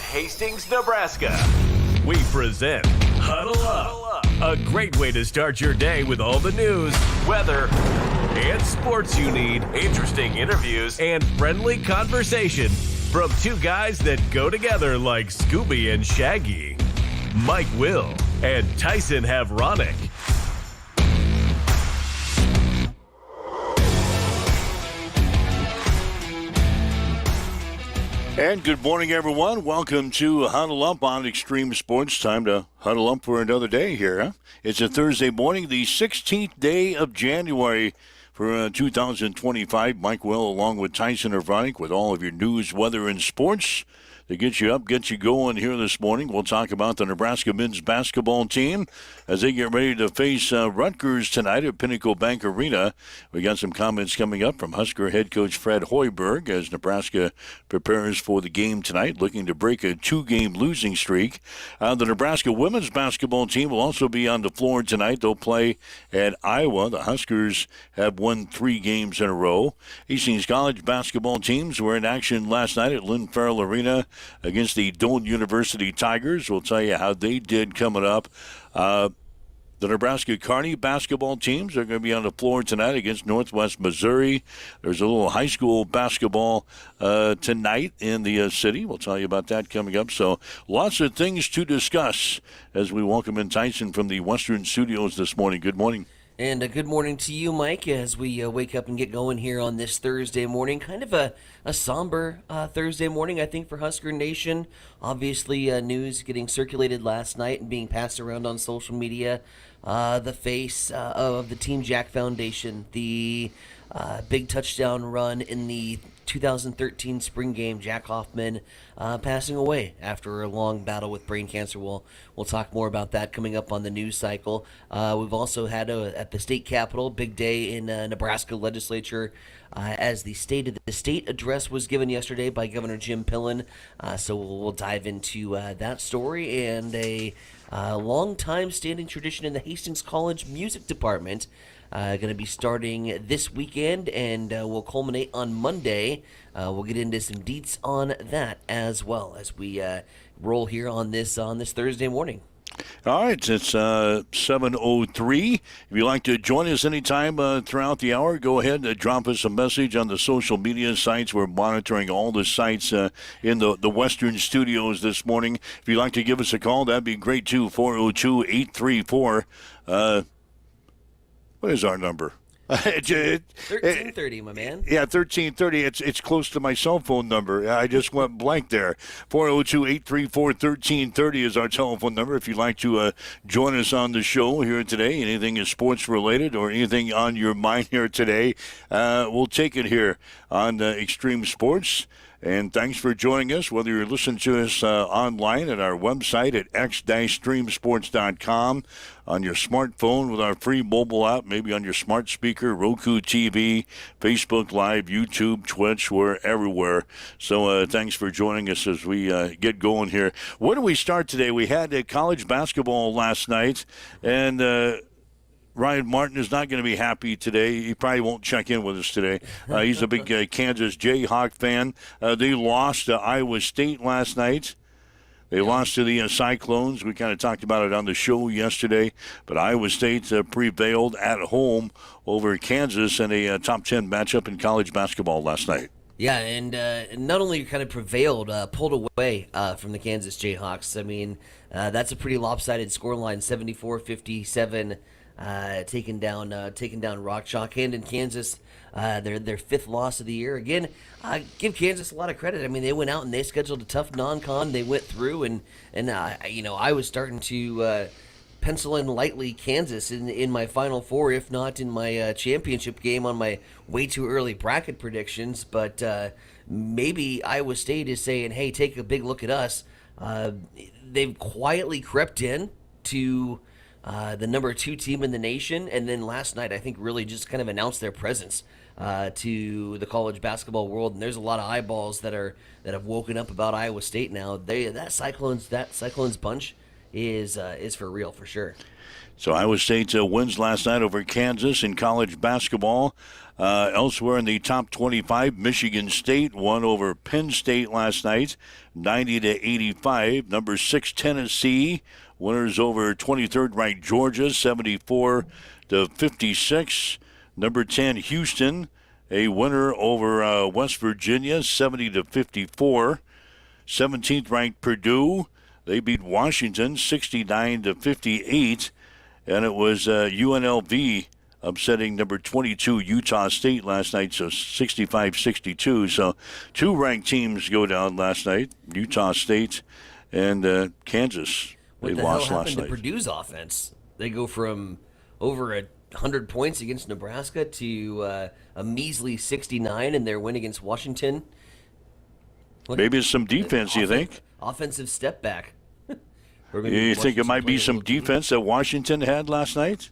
Hastings, Nebraska. We present Huddle Up, a great way to start your day with all the news, weather, and sports you need, interesting interviews, and friendly conversation from two guys that go together like Scooby and Shaggy, Mike Will and Tyson Havronic. And good morning, everyone. Welcome to Huddle Up on Extreme Sports. Time to huddle up for another day here. Huh? It's a Thursday morning, the 16th day of January for 2025. Mike Will along with Tyson Havronic with all of your news, weather, and sports to get you up, get you going here this morning. We'll talk about the Nebraska men's basketball team as they get ready to face Rutgers tonight at Pinnacle Bank Arena. We got some comments coming up from Husker head coach Fred Hoiberg as Nebraska prepares for the game tonight, looking to break a two-game losing streak. The Nebraska women's basketball team will also be on the floor tonight. They'll play at Iowa. The Huskers have won 3 games in a row. Hastings College basketball teams were in action last night at Lynn Farrell Arena against the Doane University Tigers. We'll tell you how they did coming up. The Nebraska Kearney basketball teams are going to be on the floor tonight against Northwest Missouri. There's a little high school basketball tonight in the city. We'll tell you about that coming up. So lots of things to discuss as we welcome in Tyson from the Western Studios this morning. Good morning. And good morning to you, Mike, as we wake up and get going here on this Thursday morning. Kind of a somber Thursday morning, I think, for Husker Nation. Obviously, news getting circulated last night and being passed around on social media. The face of the Team Jack Foundation, the big touchdown run in the 2013 spring game, Jack Hoffman passing away after a long battle with brain cancer. We'll talk more about that coming up on the news cycle. We've also had at the state capitol, big day in Nebraska legislature as the State of the State address was given yesterday by Governor Jim Pillen. So we'll dive into that story and a long-time standing tradition in the Hastings College Music Department. Going to be starting this weekend and will culminate on Monday. We'll get into some deets on that as well as we roll here on this Thursday morning. All right, it's 7:03. If you'd like to join us anytime throughout the hour, go ahead and drop us a message on the social media sites. We're monitoring all the sites in the Western Studios this morning. If you'd like to give us a call, that'd be great too, 402-834. What is our number? 1330, my man. Yeah, 1330. It's close to my cell phone number. I just went blank there. 402-834-1330 is our telephone number. If you'd like to join us on the show here today, anything is sports related or anything on your mind here today, we'll take it here on Extreme Sports. And thanks for joining us, whether you're listening to us online at our website at x-streamsports.com, on your smartphone with our free mobile app, maybe on your smart speaker, Roku TV, Facebook Live, YouTube, Twitch, we're everywhere. So thanks for joining us as we get going here. Where do we start today? We had college basketball last night, and Ryan Martin is not going to be happy today. He probably won't check in with us today. He's a big Kansas Jayhawk fan. They lost to Iowa State last night. They lost to the Cyclones. We kind of talked about it on the show yesterday. But Iowa State prevailed at home over Kansas in a top 10 matchup in college basketball last night. Yeah, and not only kind of prevailed, pulled away from the Kansas Jayhawks. I mean, that's a pretty lopsided scoreline, 74-57. Taking down Rock Chalk, and in Kansas, their 5th loss of the year. Again, give Kansas a lot of credit. I mean, they went out and they scheduled a tough non-con. They went through, and I was starting to pencil in lightly Kansas in my Final Four, if not in my championship game on my way too early bracket predictions. But maybe Iowa State is saying, hey, take a big look at us. They've quietly crept in to the number 2 team in the nation, and then last night I think really just kind of announced their presence to the college basketball world. And there's a lot of eyeballs that have woken up about Iowa State now. That Cyclones bunch is for real for sure. So Iowa State wins last night over Kansas in college basketball. Elsewhere in the top 25, Michigan State won over Penn State last night, 90-85. Number 6, Tennessee, winners over 23rd ranked Georgia, 74-56. Number 10, Houston, a winner over West Virginia, 70-54. 17th ranked Purdue, they beat Washington, 69-58. And it was UNLV upsetting number 22 Utah State last night, so 65-62. So two ranked teams go down last night, Utah State and Kansas. What the hell happened to Purdue's offense? They go from over 100 points against Nebraska to a measly 69 in their win against Washington. Maybe it's some defense, you think? Offensive step back. You think it might be some defense that Washington had last night?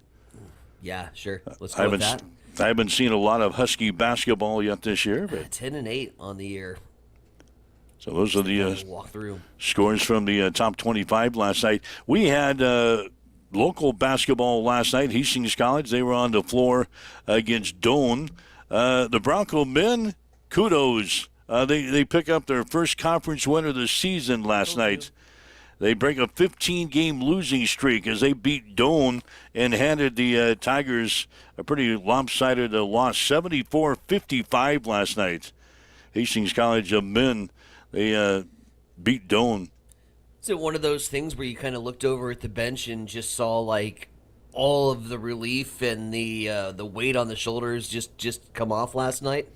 Yeah, sure. Let's go with that. I haven't seen a lot of Husky basketball yet this year. But 10-8 on the year. So those are the walk through scores from the top 25 last night. We had local basketball last night. Hastings College, they were on the floor against Doane. The Bronco men, kudos. They pick up their first conference win of the season last night. They break a 15-game losing streak as they beat Doane and handed the Tigers a pretty lopsided loss, 74-55 last night. Hastings College men, they beat Doane. Is it one of those things where you kind of looked over at the bench and just saw like all of the relief and the weight on the shoulders just come off last night?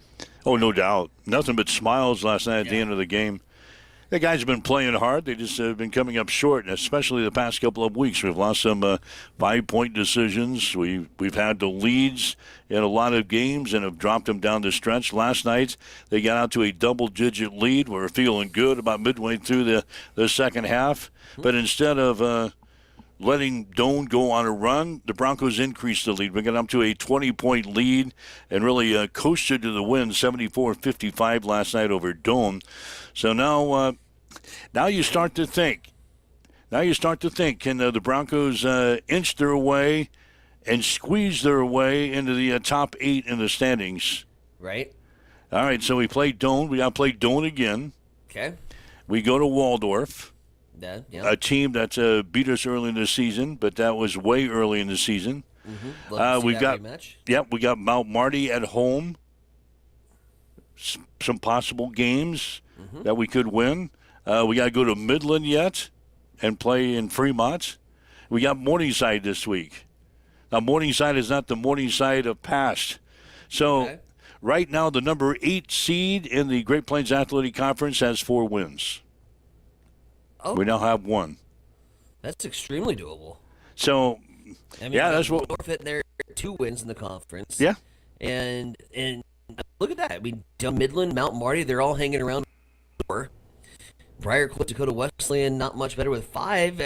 Oh, no doubt. Nothing but smiles last night at the end of the game. The guys have been playing hard. They just have been coming up short, especially the past couple of weeks. We've lost some 5-point decisions. We've had the leads in a lot of games and have dropped them down the stretch. Last night, they got out to a double-digit lead. We were feeling good about midway through the second half. But instead of letting Doane go on a run, the Broncos increased the lead. We got up to a 20-point lead and really coasted to the win, 74-55 last night over Doane. So now you start to think. Can the Broncos inch their way and squeeze their way into the top 8 in the standings? Right. All right, so we played Doane. We got to play Doane again. Okay. We go to Waldorf. Yeah. A team that beat us early in the season, but that was way early in the season. Mm-hmm. We got Mount Marty at home. Some possible games that we could win. We got to go to Midland yet and play in Fremont. We got Morningside this week. Now, Morningside is not the Morningside of past. So right now, the number 8 seed in the Great Plains Athletic Conference has 4 wins. Oh. We now have 1. That's extremely doable. So, that's what. Forfeit their 2 wins in the conference. Yeah. And look at that. I mean, Midland, Mount Marty, they're all hanging around 4. Briarcliff, Dakota Wesleyan, not much better with 5.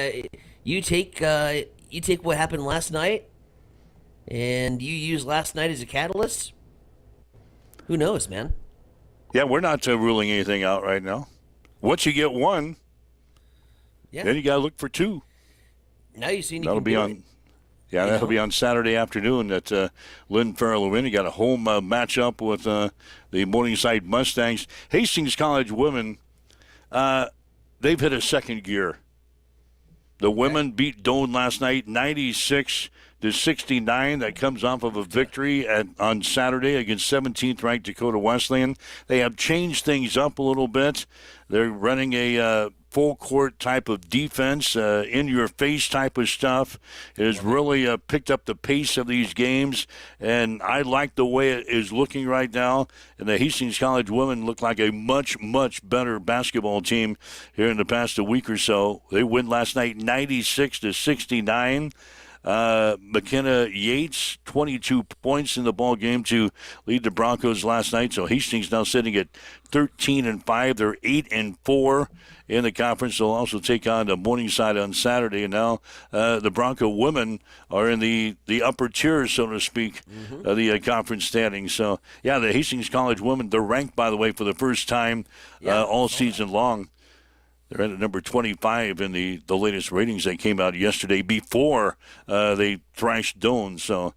You take what happened last night, and you use last night as a catalyst. Who knows, man? Yeah, we're not ruling anything out right now. Once you get 1, then you got to look for 2. Now you've seen that'll be on. Yeah, that'll be on Saturday afternoon at Lynn Farrell Arena. Got a home matchup with the Morningside Mustangs. Hastings College women, they've hit a second gear. The women beat Doane last night, 96-69. That comes off of a victory on Saturday against 17th-ranked Dakota Wesleyan. They have changed things up a little bit. They're running a full-court type of defense, in-your-face type of stuff. It has really picked up the pace of these games, and I like the way it is looking right now. And the Hastings College women look like a much, much better basketball team here in the past week or so. They win last night 96-69. McKenna Yates, 22 points in the ball game to lead the Broncos last night. So Hastings now sitting at 13-5. They're 8-4 in the conference. They'll also take on the Morningside on Saturday. And now the Bronco women are in the upper tier, so to speak, of the conference standings. So, the Hastings College women, they're ranked, by the way, for the first time all season long. They're at number 25 in the latest ratings that came out yesterday before they thrashed Doane. So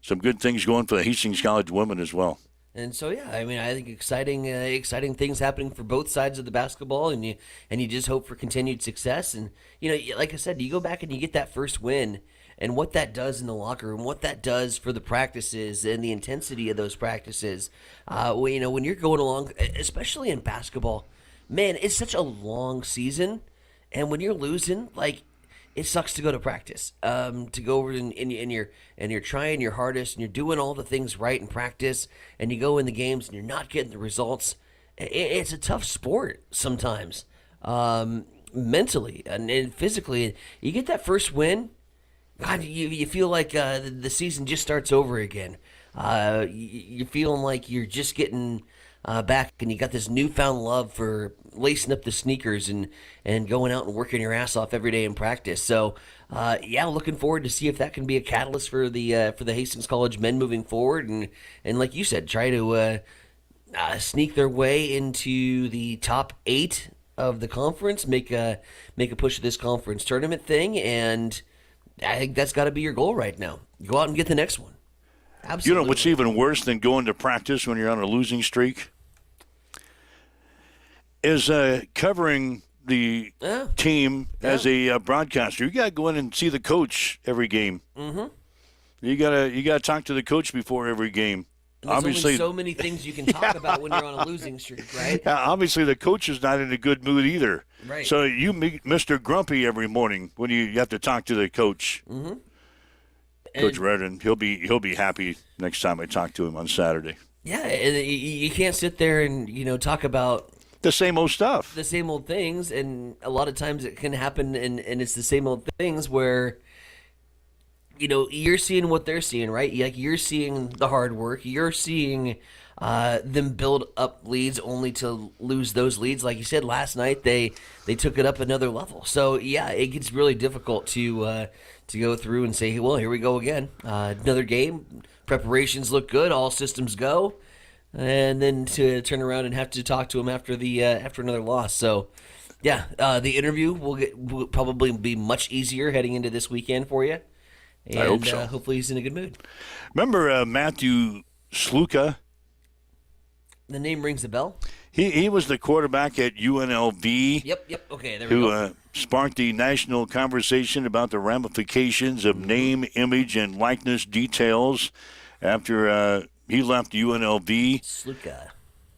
some good things going for the Hastings College women as well. And so, yeah, I mean, I think exciting things happening for both sides of the basketball, and you just hope for continued success. And like I said, you go back and you get that first win, and what that does in the locker room, what that does for the practices and the intensity of those practices. When you're going along, especially in basketball, man, it's such a long season, and when you're losing, like, it sucks to go to practice, to go over and you're trying your hardest and you're doing all the things right in practice, and you go in the games and you're not getting the results. It's a tough sport sometimes, mentally and physically. You get that first win, God, you feel like the season just starts over again. You're feeling like you're just getting back, and you got this newfound love for lacing up the sneakers and going out and working your ass off every day in practice. So, looking forward to see if that can be a catalyst for the Hastings College men moving forward, and like you said, try to sneak their way into the top 8 of the conference, make a push of this conference tournament thing, and I think that's got to be your goal right now. Go out and get the next one. Absolutely. You know what's even worse than going to practice when you're on a losing streak? Is covering the team as a broadcaster. You got to go in and see the coach every game. Mm-hmm. You gotta talk to the coach before every game. And there's only so many things you can talk about when you're on a losing streak, right? Obviously, the coach is not in a good mood either. Right. So you meet Mr. Grumpy every morning when you have to talk to the coach. Mm-hmm. Coach Reardon, he'll be happy next time I talk to him on Saturday. Yeah, and you can't sit there and talk about the same old stuff, the same old things, and a lot of times it can happen, and it's the same old things where you're seeing what they're seeing, right? Like, you're seeing the hard work, you're seeing them build up leads only to lose those leads. Like you said, last night they took it up another level. So yeah, it gets really difficult to go through and say, well, here we go again, another game. Preparations look good, all systems go, and then to turn around and have to talk to him after another loss. So yeah, the interview will probably be much easier heading into this weekend for you. And I hope so. Hopefully he's in a good mood. Remember Matthew Sluka? The name rings a bell. He was the quarterback at UNLV. Yep. Okay, there we go. Who sparked the national conversation about the ramifications of name, image, and likeness details after he left UNLV. Sluka.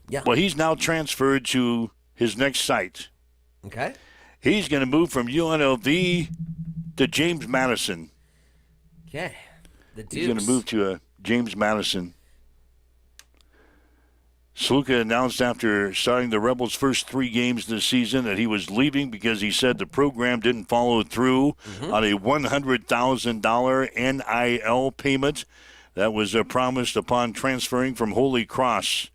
Yeah. Well, he's now transferred to his next site. Okay. He's going to move from UNLV to James Madison. Okay. The Dukes. He's going to move to James Madison. Sluka announced after starting the Rebels' first 3 games this season that he was leaving because he said the program didn't follow through on a $100,000 NIL payment that was promised upon transferring from Holy Cross.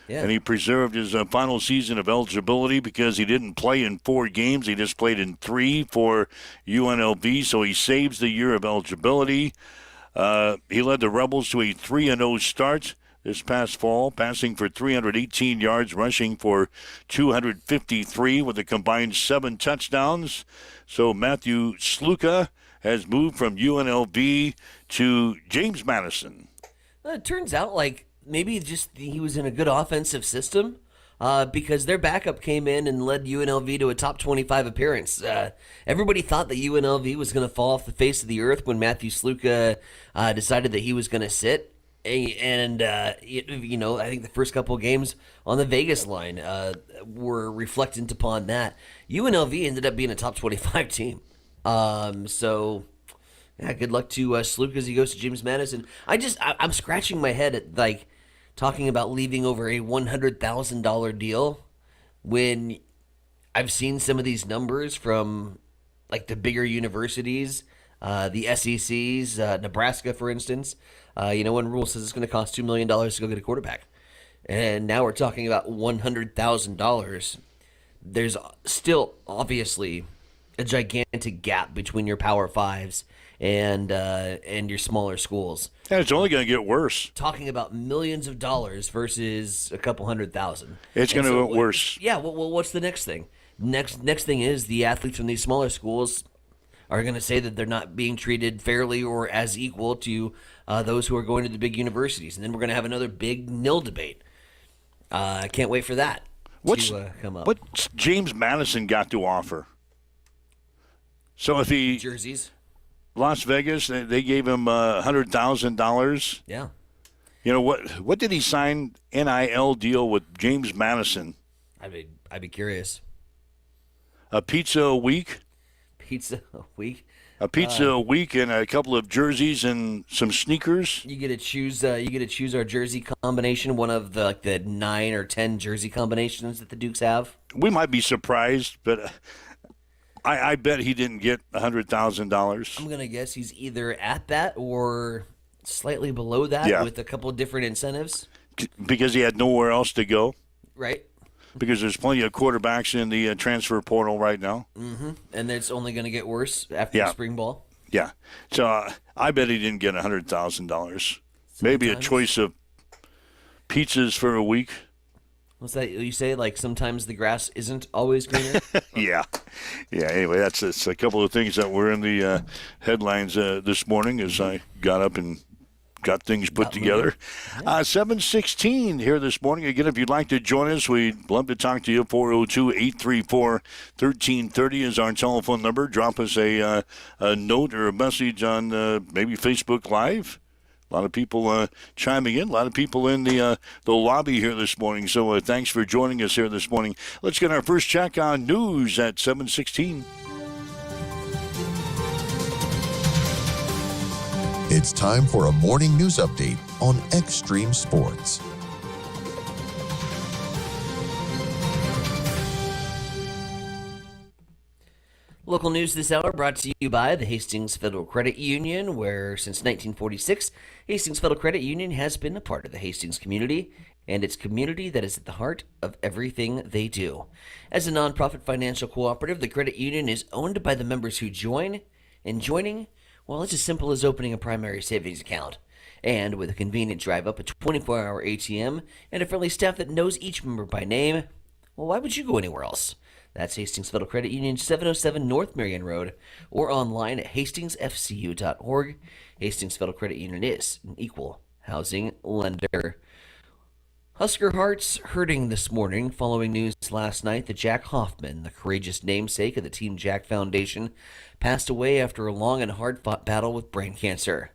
Yeah. And he preserved his final season of eligibility because he didn't play in 4 games. He just played in 3 for UNLV, so he saves the year of eligibility. He led the Rebels to a 3-0 start this past fall, passing for 318 yards, rushing for 253 with a combined 7 touchdowns. So Matthew Sluka has moved from UNLV to James Madison. It turns out like maybe just he was in a good offensive system because their backup came in and led UNLV to a top 25 appearance. Everybody thought that UNLV was going to fall off the face of the earth when Matthew Sluka decided that he was going to sit. And I think the first couple of games on the Vegas line were reflectant upon that. UNLV ended up being a top 25 team. So, yeah, good luck to Sluka as he goes to James Madison. I'm scratching my head at, like, talking about leaving over a $100,000 deal when I've seen some of these numbers from, like, the bigger universities, the SECs, Nebraska, for instance. When Rule says it's going to cost $2 million to go get a quarterback. And now we're talking about $100,000. There's still, obviously, a gigantic gap between your Power Fives and your smaller schools. And it's only going to get worse. Talking about millions of dollars versus a couple $100,000. It's going to get worse. Yeah, well, what's the next thing? Next thing is the athletes from these smaller schools are going to say that they're not being treated fairly or as equal to those who are going to the big universities. And then we're going to have another big nil debate. I can't wait for that to come up. What's James Madison got to offer? So if he Jerseys. Las Vegas, they gave him $100,000. Yeah. You know what did he sign NIL deal with James Madison? I'd be curious. A pizza a week? Pizza a week? A pizza a week and a couple of jerseys and some sneakers? You get to choose. You get to choose our jersey combination, one of the 9 or 10 jersey combinations that the Dukes have. We might be surprised, but I bet he didn't get $100,000. I'm gonna guess he's either at that or slightly below that with a couple of different incentives. Because he had nowhere else to go. Right. Because there's plenty of quarterbacks in the transfer portal right now. Mm-hmm. And it's only going to get worse after the spring ball. Yeah. So I bet he didn't get $100,000. Maybe a choice of pizzas for a week. What's that you say? Like sometimes the grass isn't always greener? Yeah. Anyway, that's a couple of things that were in the headlines this morning as I got up and got things put together. 7:16 here this morning. Again, if you'd like to join us, we'd love to talk to you. 402-834-1330 is our telephone number. Drop us a note or a message on maybe Facebook Live. A lot of people chiming in. A lot of people in the lobby here this morning. So thanks for joining us here this morning. Let's get our first check on news at 7:16. It's time for a morning news update on Extreme Sports. Local news this hour brought to you by the Hastings Federal Credit Union, where since 1946, Hastings Federal Credit Union has been a part of the Hastings community, and it's community that is at the heart of everything they do. As a nonprofit financial cooperative, the credit union is owned by the members who join, and joining, well, it's as simple as opening a primary savings account. And with a convenient drive-up, a 24-hour ATM, and a friendly staff that knows each member by name, well, why would you go anywhere else? That's Hastings Federal Credit Union, 707 North Marion Road, or online at hastingsfcu.org. Hastings Federal Credit Union is an equal housing lender. Husker hearts hurting this morning following news last night that Jack Hoffman, the courageous namesake of the Team Jack Foundation, passed away after a long and hard-fought battle with brain cancer.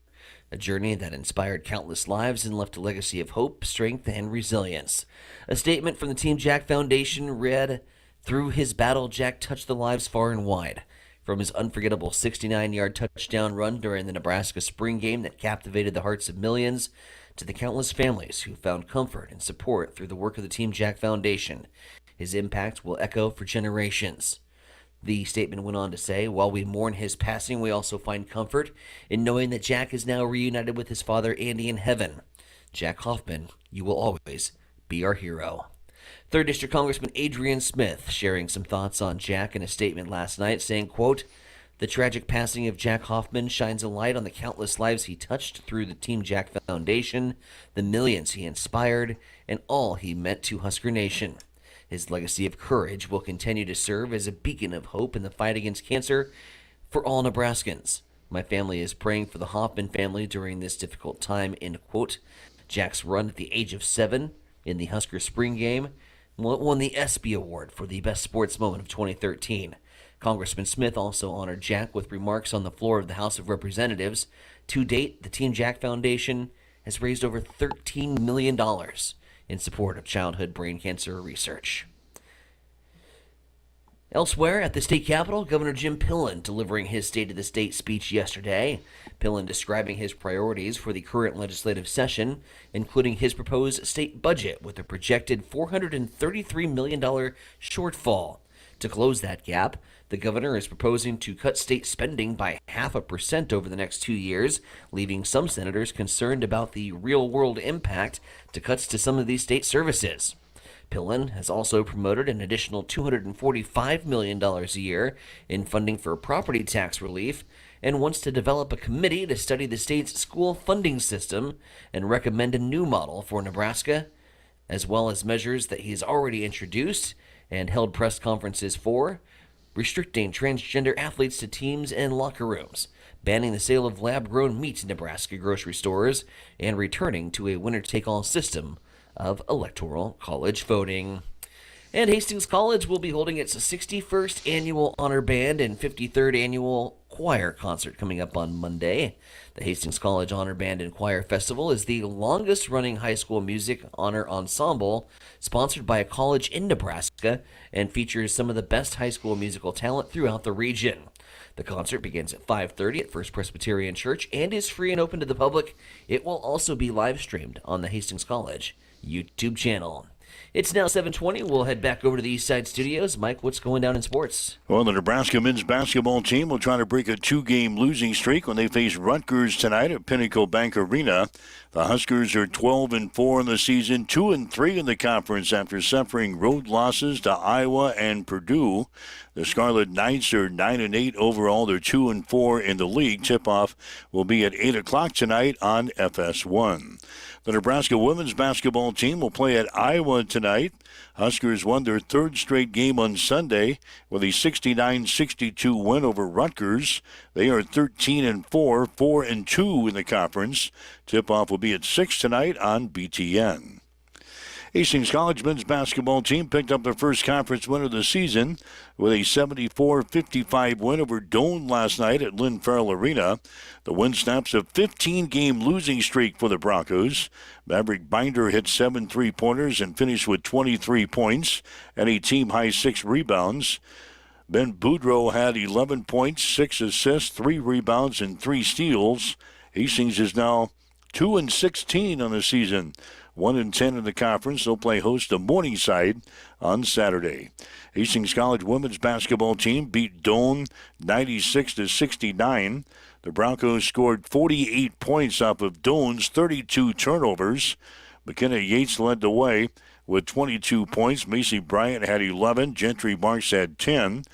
A journey that inspired countless lives and left a legacy of hope, strength, and resilience. A statement from the Team Jack Foundation read, "Through his battle, Jack touched the lives far and wide. From his unforgettable 69-yard touchdown run during the Nebraska spring game that captivated the hearts of millions, to the countless families who found comfort and support through the work of the Team Jack Foundation, his impact will echo for generations." The statement went on to say, "While we mourn his passing, we also find comfort in knowing that Jack is now reunited with his father Andy in heaven. Jack Hoffman, you will always be our hero." 3rd District Congressman Adrian Smith sharing some thoughts on Jack in a statement last night, saying, quote, "The tragic passing of Jack Hoffman shines a light on the countless lives he touched through the Team Jack Foundation, the millions he inspired, and all he meant to Husker Nation. His legacy of courage will continue to serve as a beacon of hope in the fight against cancer for all Nebraskans. My family is praying for the Hoffman family during this difficult time," end quote. Jack's run at the age of 7 in the Husker spring game won the ESPY Award for the Best Sports Moment of 2013. Congressman Smith also honored Jack with remarks on the floor of the House of Representatives. To date, the Team Jack Foundation has raised over $13 million in support of childhood brain cancer research. Elsewhere at the state capitol, Governor Jim Pillen delivering his State of the State speech yesterday. Pillen describing his priorities for the current legislative session, including his proposed state budget with a projected $433 million shortfall. To close that gap, the governor is proposing to cut state spending by 0.5% over the next 2 years, leaving some senators concerned about the real-world impact to cuts to some of these state services. Pillen has also promoted an additional $245 million a year in funding for property tax relief and wants to develop a committee to study the state's school funding system and recommend a new model for Nebraska, as well as measures that he's already introduced and held press conferences for restricting transgender athletes to teams and locker rooms, banning the sale of lab-grown meat in Nebraska grocery stores, and returning to a winner-take-all system of electoral college voting. And Hastings College will be holding its 61st annual Honor Band and 53rd annual Choir concert coming up on Monday. The Hastings College Honor Band and Choir Festival is the longest-running high school music honor ensemble sponsored by a college in Nebraska and features some of the best high school musical talent throughout the region. The concert begins at 5:30 at First Presbyterian Church and is free and open to the public. It will also be live-streamed on the Hastings College YouTube channel. It's now 7:20. We'll head back over to the East Side Studios. Mike, what's going down in sports? Well, the Nebraska men's basketball team will try to break a 2-game losing streak when they face Rutgers tonight at Pinnacle Bank Arena. The Huskers are 12-4 in the season, 2-3 in the conference after suffering road losses to Iowa and Purdue. The Scarlet Knights are 9-8 overall. They're 2-4 in the league. Tip-off will be at 8 o'clock tonight on FS1. The Nebraska women's basketball team will play at Iowa tonight. Huskers won their third straight game on Sunday with a 69-62 win over Rutgers. They are 13-4, 4-2 in the conference. Tip-off will be at 6 tonight on BTN. Hastings College men's basketball team picked up their first conference win of the season with a 74-55 win over Doane last night at Lynn Farrell Arena. The win snaps a 15-game losing streak for the Broncos. Maverick Binder hit 7 3-pointers and finished with 23 points and a team-high 6 rebounds. Ben Boudreau had 11 points, 6 assists, 3 rebounds, and 3 steals. Hastings is now 2-16 on the season. 1-10 in the conference. They'll play host to Morningside on Saturday. Hastings College women's basketball team beat Doane 96-69. The Broncos scored 48 points off of Doane's 32 turnovers. McKenna Yates led the way with 22 points. Macy Bryant had 11. Gentry Marks had 10.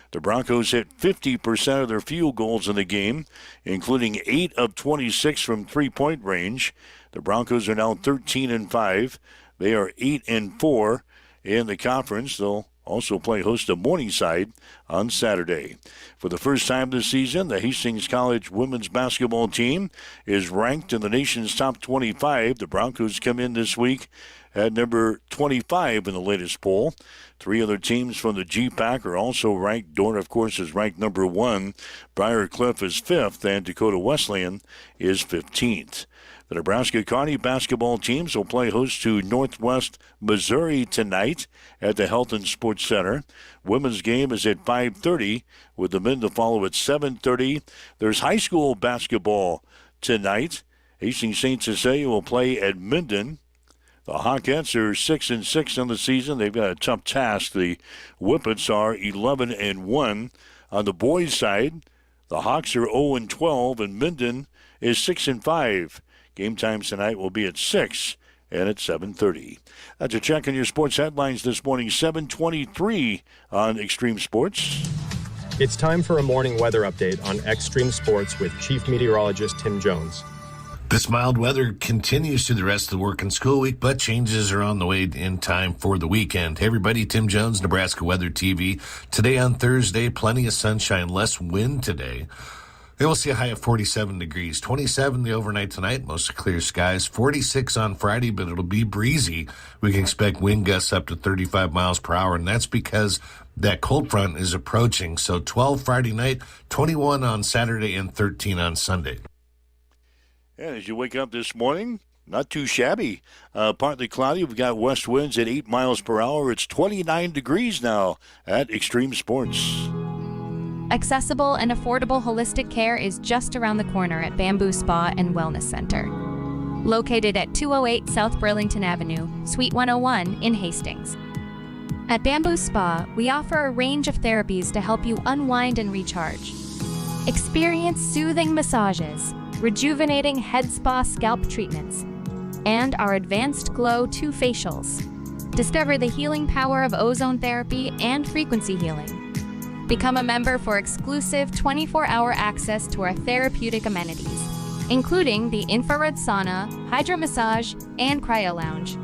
The Broncos hit 50% of their field goals in the game, including 8 of 26 from three-point range. The Broncos are now 13-5. They are 8-4 in the conference. They'll also play host to Morningside on Saturday. For the first time this season, the Hastings College women's basketball team is ranked in the nation's top 25. The Broncos come in this week at number 25 in the latest poll. 3 other teams from the GPAC are also ranked. Dorn, of course, is ranked number 1. Briar Cliff is 5th, and Dakota Wesleyan is 15th. The Nebraska Kearney basketball teams will play host to Northwest Missouri tonight at the Health and Sports Center. Women's game is at 5:30, with the men to follow at 7:30. There's high school basketball tonight. Hastings St. Cecilia will play at Minden. The Hawkettes are 6-6 on the season. They've got a tough task. The Whippets are 11-1. On the boys' side, the Hawks are 0-12, and Minden is 6-5. Game time tonight will be at 6 and at 7:30. That's a check on your sports headlines this morning, 7:23 on Extreme Sports. It's time for a morning weather update on Extreme Sports with Chief Meteorologist Tim Jones. This mild weather continues through the rest of the work and school week, but changes are on the way in time for the weekend. Hey everybody, Tim Jones, Nebraska Weather TV. Today on Thursday, plenty of sunshine, less wind today. Then we'll see a high of 47 degrees, 27 the overnight tonight, mostly clear skies, 46 on Friday, but it'll be breezy. We can expect wind gusts up to 35 miles per hour, and that's because that cold front is approaching. So 12 Friday night, 21 on Saturday, and 13 on Sunday. And as you wake up this morning, not too shabby. Partly cloudy. We've got west winds at 8 miles per hour. It's 29 degrees now at Extreme Sports. Accessible and affordable holistic care is just around the corner at Bamboo Spa and Wellness Center. Located at 208 South Burlington Avenue, Suite 101 in Hastings. At Bamboo Spa, we offer a range of therapies to help you unwind and recharge. Experience soothing massages, rejuvenating head spa scalp treatments, and our Advanced Glow 2 facials. Discover the healing power of ozone therapy and frequency healing. Become a member for exclusive 24-hour access to our therapeutic amenities, including the infrared sauna, hydro massage, and cryo lounge.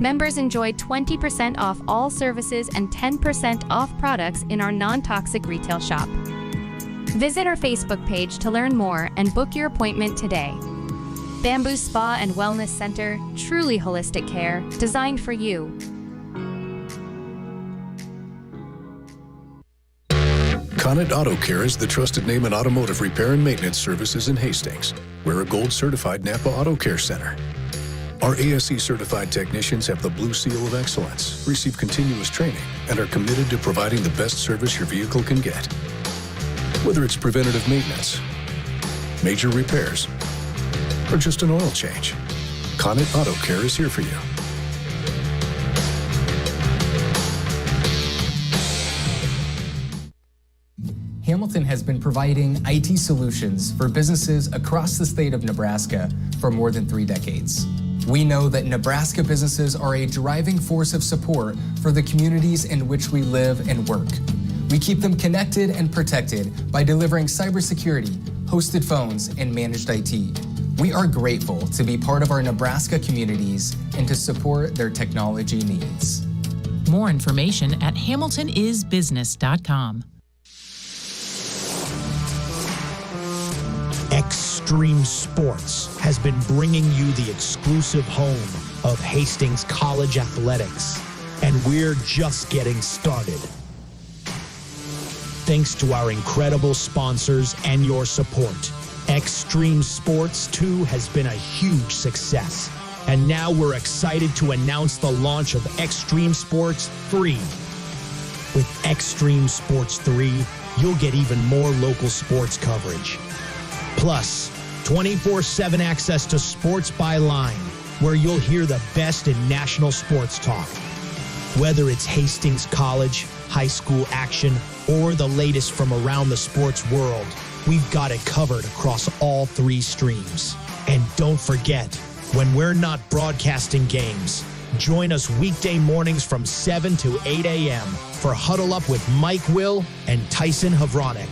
Members enjoy 20% off all services and 10% off products in our non-toxic retail shop. Visit our Facebook page to learn more and book your appointment today. Bamboo Spa and Wellness Center, truly holistic care, designed for you. Conant Auto Care is the trusted name in automotive repair and maintenance services in Hastings. We're a gold-certified Napa Auto Care Center. Our ASE-certified technicians have the Blue Seal of Excellence, receive continuous training, and are committed to providing the best service your vehicle can get. Whether it's preventative maintenance, major repairs, or just an oil change, Conant Auto Care is here for you. Hamilton has been providing IT solutions for businesses across the state of Nebraska for more than 3 decades. We know that Nebraska businesses are a driving force of support for the communities in which we live and work. We keep them connected and protected by delivering cybersecurity, hosted phones, and managed IT. We are grateful to be part of our Nebraska communities and to support their technology needs. More information at hamiltonisbusiness.com. Extreme Sports has been bringing you the exclusive home of Hastings College Athletics, and we're just getting started. Thanks to our incredible sponsors and your support, Extreme Sports 2 has been a huge success, and now we're excited to announce the launch of Extreme Sports 3. With Extreme Sports 3, you'll get even more local sports coverage. Plus, 24/7 access to Sports by Line, where you'll hear the best in national sports talk. Whether it's Hastings College, high school action, or the latest from around the sports world, we've got it covered across all 3 streams. And don't forget, when we're not broadcasting games, join us weekday mornings from 7 to 8 a.m. for Huddle Up with Mike Will and Tyson Havronik.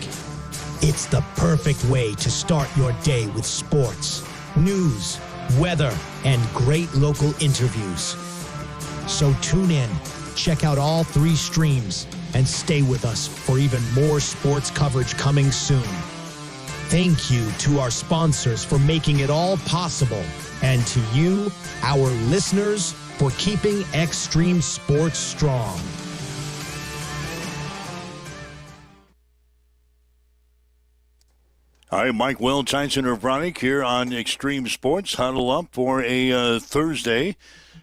It's the perfect way to start your day with sports, news, weather, and great local interviews. So tune in, check out all 3 streams, and stay with us for even more sports coverage coming soon. Thank you to our sponsors for making it all possible, and to you, our listeners, for keeping Extreme Sports strong. All right, Mike Will, Tyson Havronik here on Extreme Sports. Huddle up for a Thursday,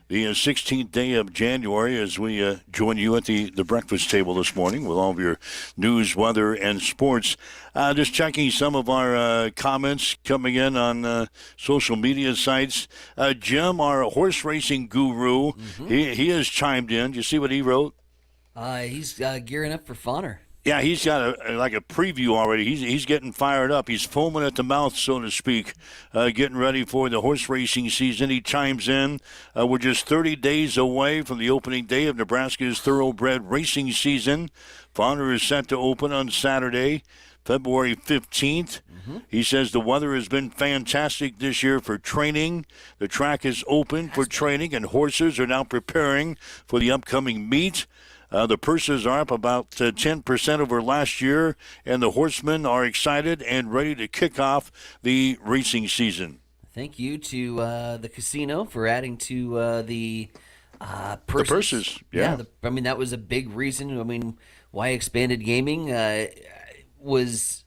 the 16th day of January, as we join you at the breakfast table this morning with all of your news, weather, and sports. Just checking some of our comments coming in on social media sites. Jim, our horse racing guru, he has chimed in. Do you see what he wrote? He's gearing up for Fauner. Yeah, he's got a preview already. He's getting fired up. He's foaming at the mouth, so to speak, getting ready for the horse racing season. He chimes in. We're just 30 days away from the opening day of Nebraska's thoroughbred racing season. Fauner is set to open on Saturday, February 15th. He says the weather has been fantastic this year for training. The track is open for training, and horses are now preparing for the upcoming meet. The purses are up about 10% over last year, and the horsemen are excited and ready to kick off the racing season. Thank you to the casino for adding to the purses. The purses, yeah. That was a big reason. Why expanded gaming was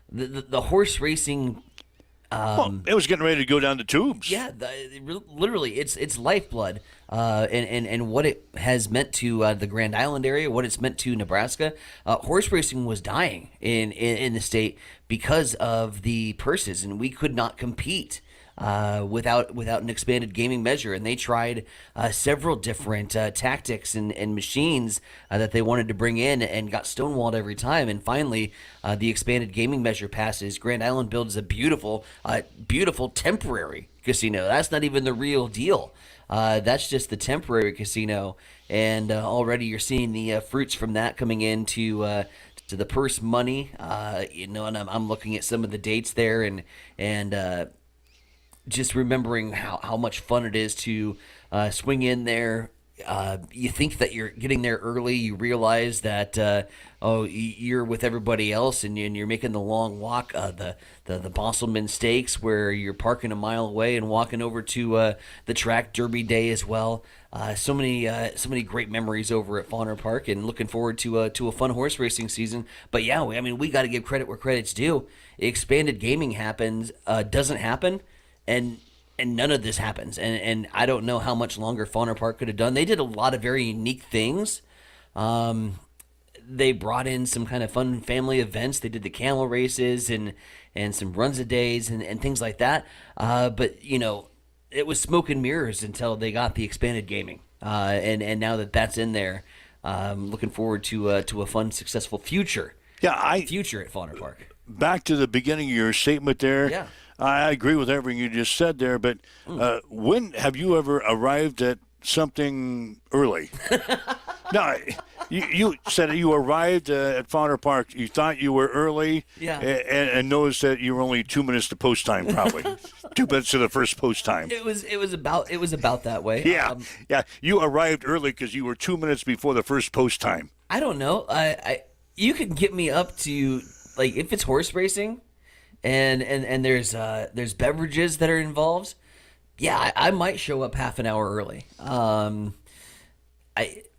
the horse racing. It was getting ready to go down the tubes. Yeah, literally, it's lifeblood, and what it has meant to the Grand Island area, what it's meant to Nebraska. Horse racing was dying in the state because of the purses, and we could not compete without an expanded gaming measure. And they tried several different tactics and machines that they wanted to bring in, and got stonewalled every time. And finally, the expanded gaming measure passes. Grand Island builds a beautiful temporary casino. That's not even the real deal. That's just the temporary casino. And already you're seeing the fruits from that coming into to the purse money. And I'm looking at some of the dates there, and just remembering how much fun it is to swing in there. You think that you're getting there early. You realize that you're with everybody else, and you're making the long walk. The Bosselman Stakes, where you're parking a mile away and walking over to the track. Derby Day as well. So many great memories over at Fauner Park, and looking forward to a fun horse racing season. But yeah, we got to give credit where credit's due. Expanded gaming doesn't happen, and none of this happens. And I don't know how much longer Fauner Park could have done. They did a lot of very unique things. They brought in some kind of fun family events. They did the camel races and some runs a days and things like that. But it was smoke and mirrors until they got the expanded gaming. And now that's in there, looking forward to a fun, successful future. Future at Fauner Park. Back to the beginning of your statement there. Yeah. I agree with everything you just said there, but when have you ever arrived at something early? No, you said you arrived at Fauner Park. You thought you were early, and noticed that you were only 2 minutes to post time, probably 2 minutes to the first post time. It was about that way. Yeah, You arrived early because you were 2 minutes before the first post time. I don't know. You can get me up to, like, if it's horse racing. And there's beverages that are involved. Yeah, I might show up half an hour early.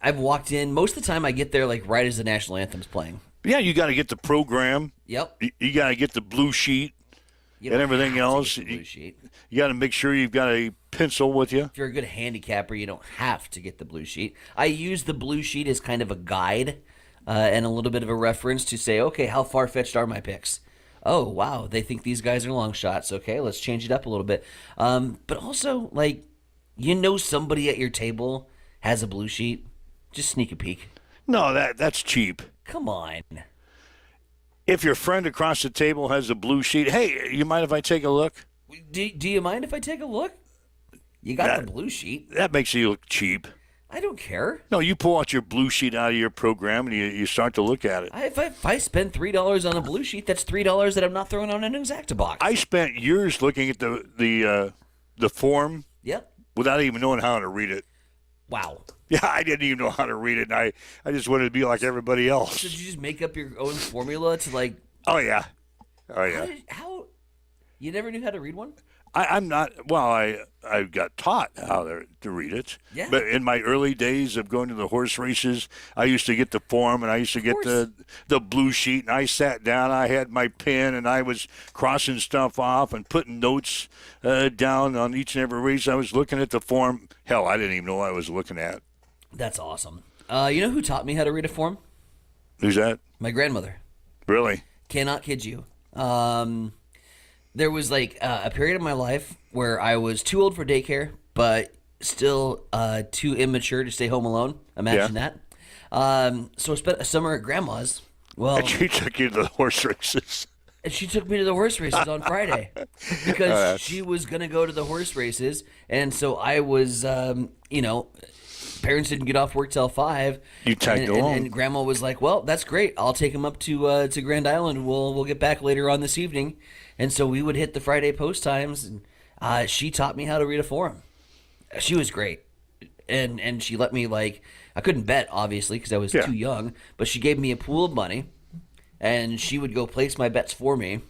I've walked in most of the time. I get there like right as the national anthem's playing. Yeah, you got to get the program. Yep. You got to get the blue sheet and everything else. Blue sheet. You got to make sure you've got a pencil with you. If you're a good handicapper, you don't have to get the blue sheet. I use the blue sheet as kind of a guide and a little bit of a reference to say, okay, how far-fetched are my picks? Oh, wow, they think these guys are long shots. Okay, let's change it up a little bit. But also, like, somebody at your table has a blue sheet. Just sneak a peek. No, that's cheap. Come on. If your friend across the table has a blue sheet, hey, you mind if I take a look? Do you mind if I take a look? You got the blue sheet. That makes you look cheap. I don't care. No, you pull out your blue sheet out of your program and you start to look at it. If I spend $3 on a blue sheet, that's $3 that I'm not throwing on an Exacta box. I spent years looking at the form. Yep. Without even knowing how to read it. Wow. Yeah, I didn't even know how to read it. And I just wanted to be like everybody else. So did you just make up your own formula to like? Oh yeah. How? You never knew how to read one? I'm not. Well, I got taught how to read it. Yeah. But in my early days of going to the horse races, I used to get the form and I used to get the blue sheet, and I sat down. I had my pen and I was crossing stuff off and putting notes down on each and every race. I was looking at the form. Hell, I didn't even know what I was looking at. That's awesome. You know who taught me how to read a form? Who's that? My grandmother. Really? Cannot kid you. There was like a period of my life where I was too old for daycare, but still too immature to stay home alone. Imagine that. So I spent a summer at Grandma's. Well, and she took you to the horse races. And she took me to the horse races on Friday because she was going to go to the horse races. And so I was, parents didn't get off work till 5. You tagged along. And Grandma was like, well, that's great. I'll take him up to Grand Island. We'll get back later on this evening. And so we would hit the Friday post times. And she taught me how to read a form. She was great. And she let me, like, I couldn't bet, obviously, because I was too young. But she gave me a pool of money. And she would go place my bets for me.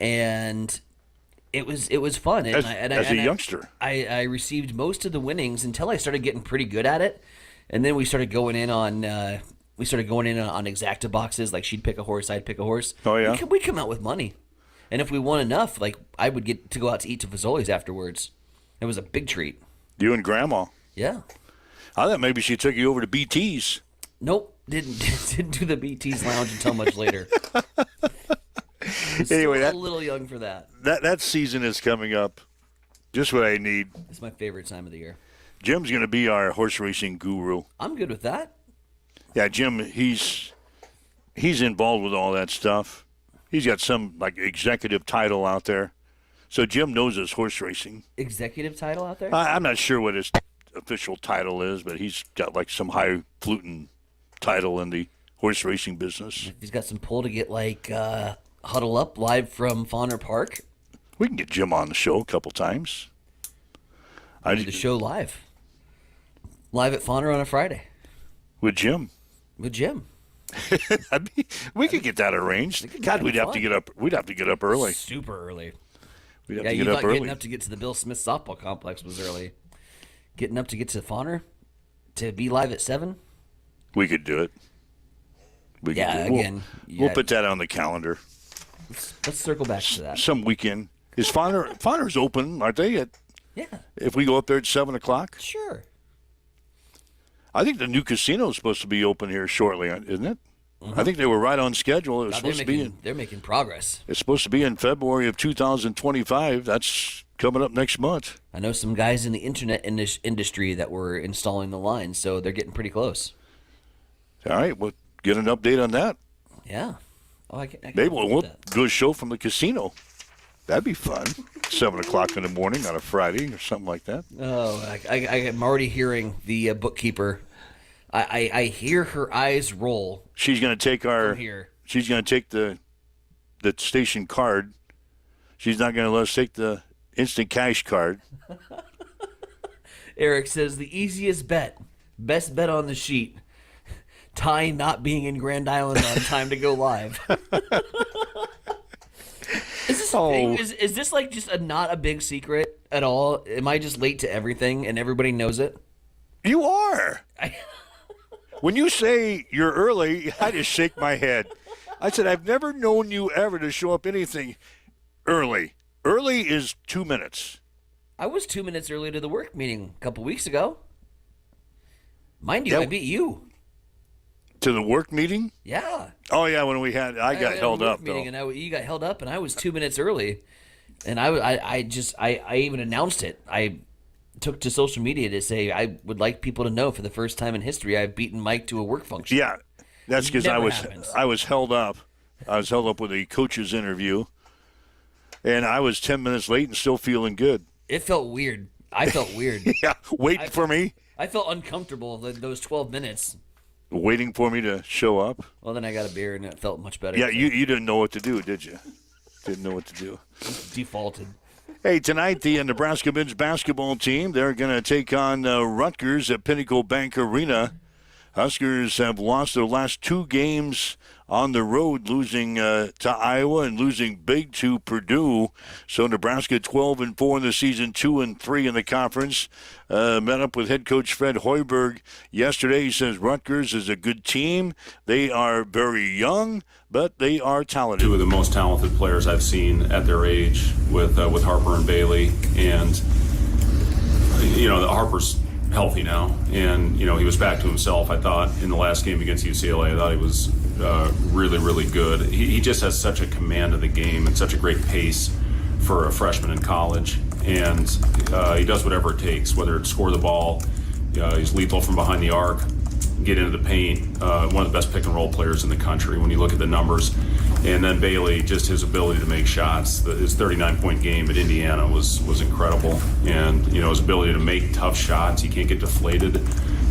And it was fun. And as a youngster. I received most of the winnings until I started getting pretty good at it. And then we started going in on Exacta boxes. Like, she'd pick a horse, I'd pick a horse. Oh, yeah? We'd come out with money. And if we won enough, like, I would get to go out to eat to Fazoli's afterwards. It was a big treat. You and Grandma? Yeah. I thought maybe she took you over to BT's. Nope. Didn't do the BT's lounge until much later. Anyway, a little young for that. That season is coming up. Just what I need. It's my favorite time of the year. Jim's going to be our horse racing guru. I'm good with that. Yeah, Jim, he's involved with all that stuff. He's got some like executive title out there. So Jim knows his horse racing. Executive title out there? I'm not sure what his official title is, but he's got like some highfalutin title in the horse racing business. He's got some pull to get like Huddle Up live from Fauner Park. We can get Jim on the show a couple times. I do the show live at Fauner on a Friday with Jim. With Jim. We could get that arranged. God, we'd have to get up. We'd have to get up early. Super early. We'd have to get up early. Getting up to get to the Bill Smith softball complex was early. Getting up to get to Fauner to be live at 7. We could do it. We'll put that on the calendar. Let's circle back to that. Some weekend. Is Fauner's open? Aren't they? Yeah. If we go up there at 7:00. Sure. I think the new casino is supposed to be open here shortly, isn't it? Mm-hmm. I think they were right on schedule. It was supposed to be. They're making progress. It's supposed to be in February of 2025. That's coming up next month. I know some guys in the internet industry that were installing the line, so they're getting pretty close. All right, we'll get an update on that. Yeah. Oh, maybe we'll do a show from the casino. That'd be fun. 7:00 in the morning on a Friday or something like that. Oh, I'm already hearing the bookkeeper. I hear her eyes roll. She's going to take here. She's going to take the station card. She's not going to let us take the instant cash card. Eric says the easiest bet, best bet on the sheet. Ty not being in Grand Island on time to go live. Is this like just not a big secret at all? Am I just late to everything and everybody knows it? You are. When you say you're early, I just shake my head. I said, I've never known you ever to show up anything early. Early is 2 minutes. I was 2 minutes early to the work meeting a couple weeks ago. Mind you, I beat you. To the work meeting? Yeah. Oh, yeah, when I got held up, though. You got held up, and I was 2 minutes early. And I even announced it. I took to social media to say I would like people to know for the first time in history I've beaten Mike to a work function. Yeah, that's because I was held up. I was held up with a coach's interview, and I was 10 minutes late and still feeling good. It felt weird. I felt weird. Yeah, waiting for me. I felt uncomfortable those 12 minutes. Waiting for me to show up. Well, then I got a beer and it felt much better. Yeah, you didn't know what to do, did you? Didn't know what to do. Defaulted. Hey, tonight the Nebraska men's basketball team, they're going to take on Rutgers at Pinnacle Bank Arena. Huskers have lost their last 2 games on the road, losing to Iowa and losing big to Purdue. So Nebraska 12-4 in the season, 2-3 in the conference. Met up with head coach Fred Hoiberg yesterday. He says Rutgers is a good team. They are very young, but they are talented. 2 of the most talented players I've seen at their age with Harper and Bailey. And, Harper's healthy now, and he was back to himself. I thought in the last game against UCLA, I thought he was really, really good. He just has such a command of the game and such a great pace for a freshman in college, and he does whatever it takes, whether it's score the ball, he's lethal from behind the arc, get into the paint, one of the best pick and roll players in the country when you look at the numbers. And then Bailey, just his ability to make shots. His 39-point game at Indiana was incredible. And, his ability to make tough shots. He can't get deflated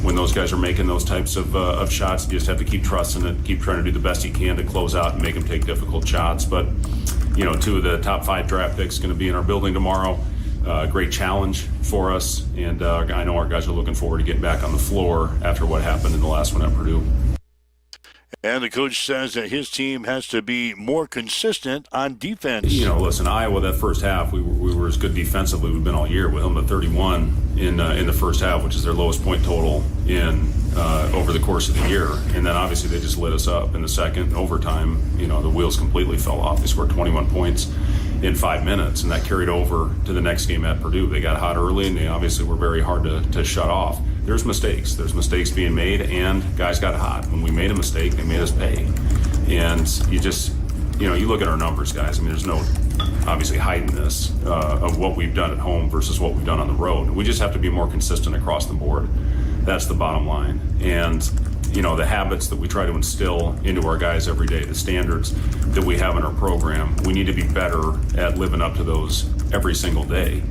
when those guys are making those types of shots. You just have to keep trusting it, keep trying to do the best he can to close out and make him take difficult shots. But, 2 of the top 5 draft picks going to be in our building tomorrow. Great challenge for us. And I know our guys are looking forward to getting back on the floor after what happened in the last one at Purdue. And the coach says that his team has to be more consistent on defense. Listen, Iowa, that first half, we were as good defensively we've been all year. We held them to 31 in the first half, which is their lowest point total in over the course of the year. And then obviously they just lit us up in the second overtime. The wheels completely fell off. They scored 21 points in 5 minutes, and that carried over to the next game at Purdue. They got hot early, and they obviously were very hard to shut off. There's mistakes. There's mistakes being made, and guys got hot. When we made a mistake, they made us pay. And you just, you look at our numbers, guys. I mean, there's no obviously hiding this of what we've done at home versus what we've done on the road. We just have to be more consistent across the board. That's the bottom line. And, the habits that we try to instill into our guys every day, the standards that we have in our program, we need to be better at living up to those every single day,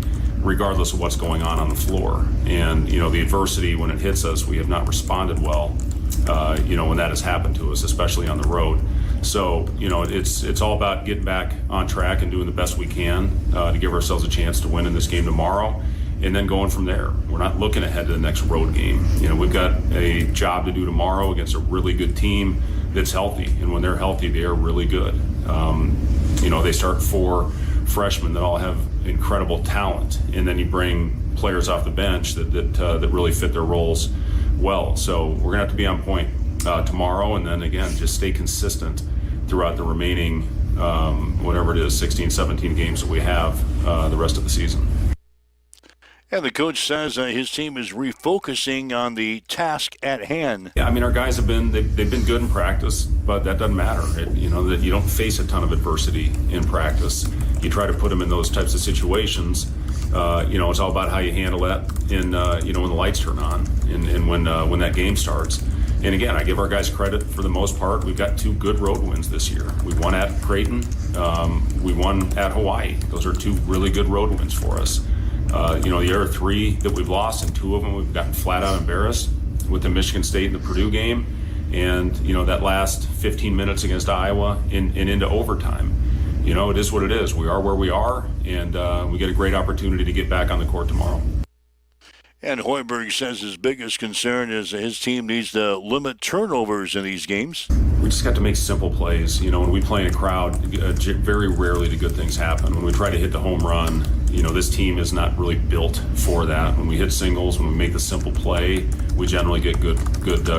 regardless of what's going on the floor. And, the adversity, when it hits us, we have not responded well, when that has happened to us, especially on the road. So, it's all about getting back on track and doing the best we can to give ourselves a chance to win in this game tomorrow, and then going from there. We're not looking ahead to the next road game. We've got a job to do tomorrow against a really good team that's healthy, and when they're healthy, they are really good. They start 4 freshmen that all have incredible talent, and then you bring players off the bench that really fit their roles well. So we're going to have to be on point tomorrow, and then again, just stay consistent throughout the remaining, whatever it is, 16, 17 games that we have the rest of the season. And the coach says his team is refocusing on the task at hand. Yeah, our guys they've been good in practice, but that doesn't matter. That you don't face a ton of adversity in practice. You try to put them in those types of situations. It's all about how you handle that in when the lights turn on and when that game starts. And again, I give our guys credit for the most part. We've got 2 good road wins this year. We won at Creighton. We won at Hawaii. Those are 2 really good road wins for us. The other 3 that we've lost, and 2 of them we've gotten flat out embarrassed with the Michigan State and the Purdue game. And, that last 15 minutes against Iowa and into overtime. It is what it is. We are where we are, and we get a great opportunity to get back on the court tomorrow. And Hoiberg says his biggest concern is his team needs to limit turnovers in these games. We just got to make simple plays. When we play in a crowd, very rarely do good things happen. When we try to hit the home run, this team is not really built for that. When we hit singles, when we make the simple play, we generally get good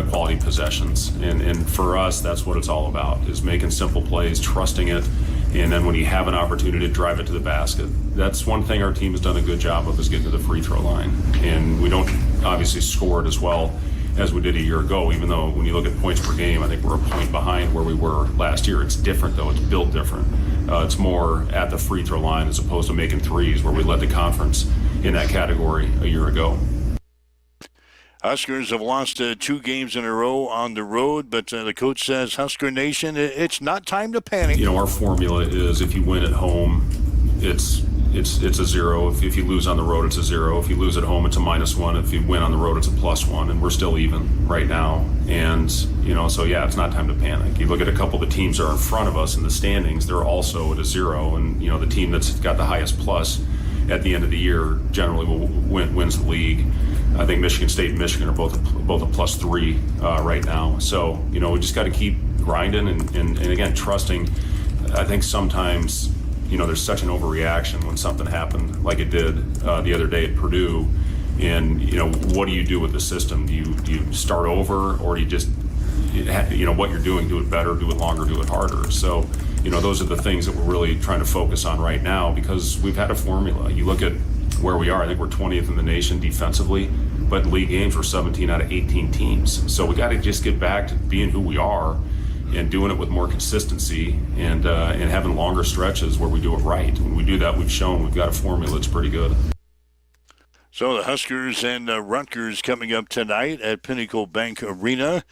quality possessions. And for us, that's what it's all about, is making simple plays, trusting it, and then when you have an opportunity to drive it to the basket. That's one thing our team has done a good job of, is getting to the free throw line. And we don't obviously score it as well as we did a year ago, even though when you look at points per game, I think we're a point behind where we were last year. It's different, though. It's built different. It's more at the free throw line as opposed to making threes, where we led the conference in that category a year ago. Huskers have lost 2 games in a row on the road, but the coach says, Husker Nation, it's not time to panic. Our formula is if you win at home, it's a 0. If you lose on the road, it's a 0. If you lose at home, it's a -1. If you win on the road, it's a +1, and we're still even right now. And, so yeah, it's not time to panic. You look at a couple of the teams that are in front of us in the standings, they're also at a 0, and, the team that's got the highest plus at the end of the year generally wins the league. I think Michigan State and Michigan are both a +3 right now. So, we just got to keep grinding and again, trusting. I think sometimes, there's such an overreaction when something happened like it did the other day at Purdue. And, what do you do with the system? Do you start over, or do you just, what you're doing, do it better, do it longer, do it harder? So, those are the things that we're really trying to focus on right now, because we've had a formula. You look at where we are, I think we're 20th in the nation defensively, but in league games we're 17 out of 18 teams. So we got to just get back to being who we are and doing it with more consistency and having longer stretches where we do it right. When we do that, we've shown we've got a formula that's pretty good. So the Huskers and Rutgers coming up tonight at Pinnacle Bank Arena.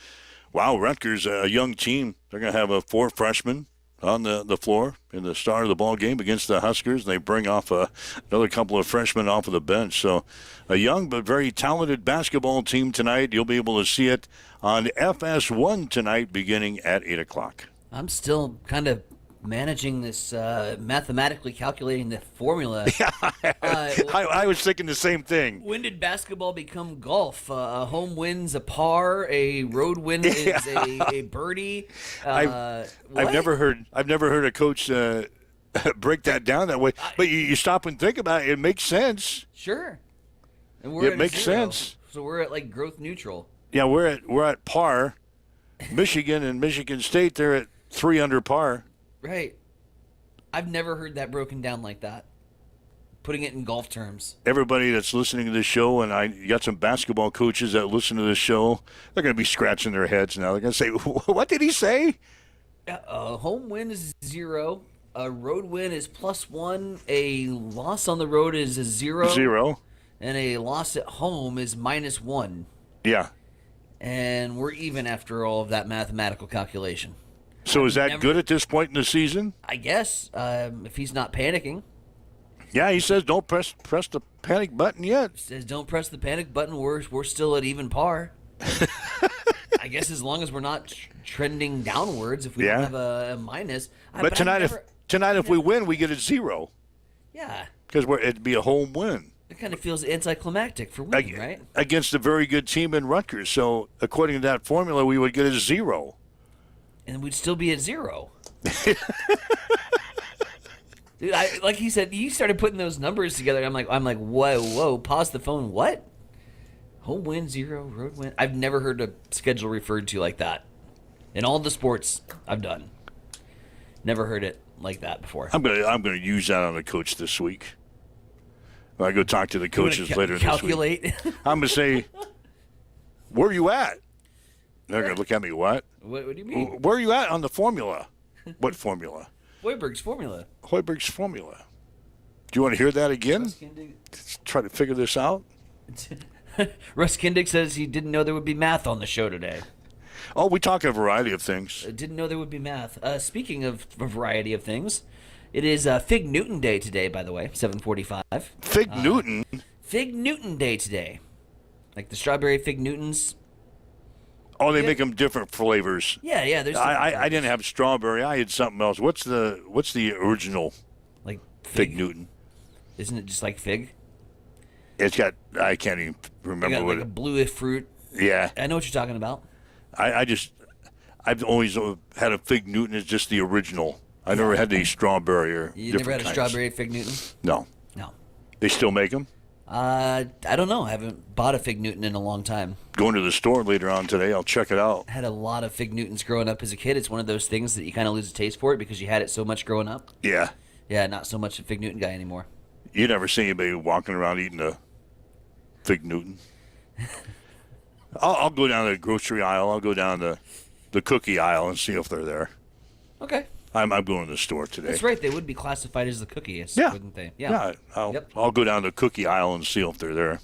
Wow, Rutgers, a young team. They're going to have 4 freshmen on the floor in the start of the ball game against the Huskers. They bring off another couple of freshmen off of the bench. So a young but very talented basketball team tonight. You'll be able to see it on FS1 tonight beginning at 8 o'clock. I'm still kind of managing this, mathematically calculating the formula. I was thinking the same thing. When did basketball become golf? A home win's a par, a road win is a birdie. I've never heard a coach break that down that way. But you stop and think about it. It makes sense. Sure. And it makes sense. So we're at like growth neutral. Yeah, we're at par. Michigan and Michigan State, they're at 3 under par. Right. I've never heard that broken down like that. Putting it in golf terms. Everybody that's listening to this show, and you got some basketball coaches that listen to this show, they're going to be scratching their heads now. They're going to say, what did he say? A home win is 0. A road win is +1. A loss on the road is a 0. 0. And a loss at home is -1. Yeah. And we're even after all of that mathematical calculation. So is that good at this point in the season? I guess, if he's not panicking. Yeah, he says don't press the panic button yet. He says don't press the panic button. We're still at even par. I guess as long as we're not trending downwards, if we don't have a minus. But tonight, if we win, we get a 0. Yeah. Because it'd be a home win. It kind of feels anticlimactic for winning, right? Against a very good team in Rutgers. So according to that formula, we would get a 0. And we'd still be at 0. Dude, like he said, you started putting those numbers together. I'm like, whoa, pause the phone. What? Home win 0, road win. I've never heard a schedule referred to like that in all the sports I've done. Never heard it like that before. I'm gonna use that on the coach this week. When I go talk to the coaches later this week. I'm gonna say, "Where are you at?" They're gonna look at me. What? What do you mean? Where are you at on the formula? What formula? Hoiberg's formula. Hoiberg's formula. Do you want to hear that again? Let's try to figure this out. Russ Kindig says he didn't know there would be math on the show today. Oh, we talk a variety of things. Didn't know there would be math. Speaking of a variety of things, it is Fig Newton Day today, by the way, 7:45. Fig Newton? Fig Newton Day today. Like the strawberry Fig Newtons. Oh, they make them different flavors. Yeah. There's I didn't have strawberry. I had something else. What's the original? Like Fig Newton. Isn't it just like fig? It's got. I can't even remember what. Like a bluish fruit. Yeah. I know what you're talking about. I've always had a Fig Newton as just the original. I never had the strawberry or You different never had a kinds. strawberry Fig Newton? No. No. They still make them? I don't know. I haven't bought a Fig Newton in a long time. Going to the store later on today. I'll check it out. I had a lot of Fig Newtons growing up as a kid. It's one of those things that you kind of lose a taste for it because you had it so much growing up. Yeah. Yeah, not so much a Fig Newton guy anymore. You never see anybody walking around eating a Fig Newton. I'll go down the grocery aisle. I'll go down the cookie aisle and see if they're there. Okay. I'm going to the store today. That's right. They would be classified as the cookies, wouldn't they? Yeah. I'll go down the cookie aisle and see if they're there.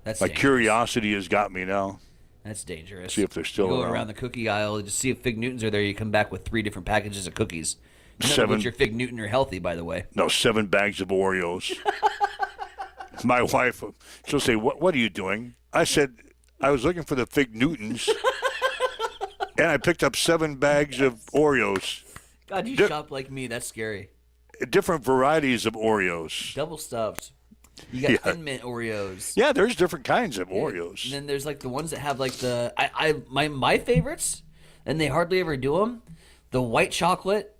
That's My dangerous. curiosity has got me now. That's dangerous. See if they're still you go around. around the cookie aisle, just see if Fig Newtons are there. You come back with 3 different packages of cookies. None of 7. which your Fig Newton are healthy, by the way. No, 7 bags of Oreos. My wife, she'll say, "What are you doing?" I said, "I was looking for the Fig Newtons, and I picked up 7 bags of Oreos." God, you shop like me. That's scary. Different varieties of Oreos. Double stuffed. You got Thin Mint Oreos. Yeah, there's different kinds of Oreos. And then there's like the ones that have like the my favorites, and they hardly ever do them. The white chocolate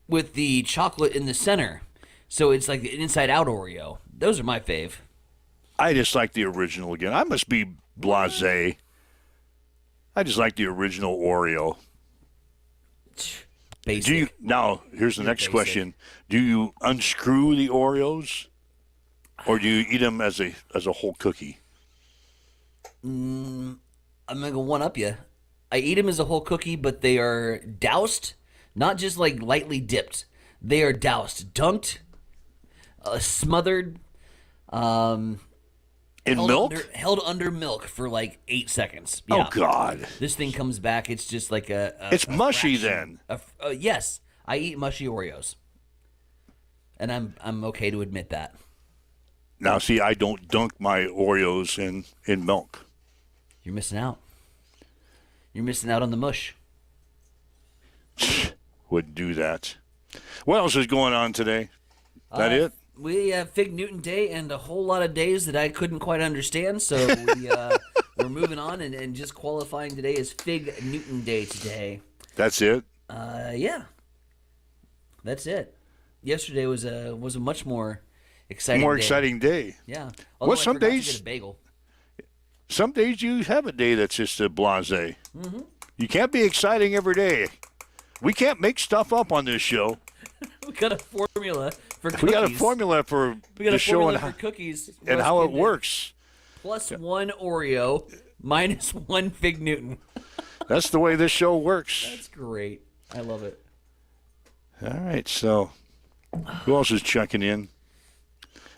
with the chocolate in the center, so it's like an inside out Oreo. Those are my fave. I just like the original again. I must be blasé. I just like the original Oreo. Basic. Now, here's the next question: do you unscrew the Oreos, or do you eat them as a whole cookie? I'm gonna go one up you. I eat them as a whole cookie, but they are doused, not just like lightly dipped. They are doused, dunked, smothered, in milk. Held under milk for like 8 seconds. Oh Yeah. God! This thing comes back. It's just like It's mushy then. Yes, I eat mushy Oreos, and I'm okay to admit that. Now, see, I don't dunk my Oreos in milk. You're missing out. You're missing out on the mush. Wouldn't do that. What else is going on today? That it? We have Fig Newton Day and a whole lot of days that I couldn't quite understand, so we're moving on and just qualifying today as Fig Newton Day today. That's it? Yeah. That's it. Yesterday was a much more exciting day. Exciting day. Yeah. Well, some to days get a bagel. Some days you have a day that's just a blasé. Mm-hmm. You can't be exciting every day. We can't make stuff up on this show. We got a formula for cookies. We got a formula for the show and cookies and how it works. +1 Oreo, -1 Fig Newton. That's the way this show works. That's great. I love it. All right, so who else is checking in?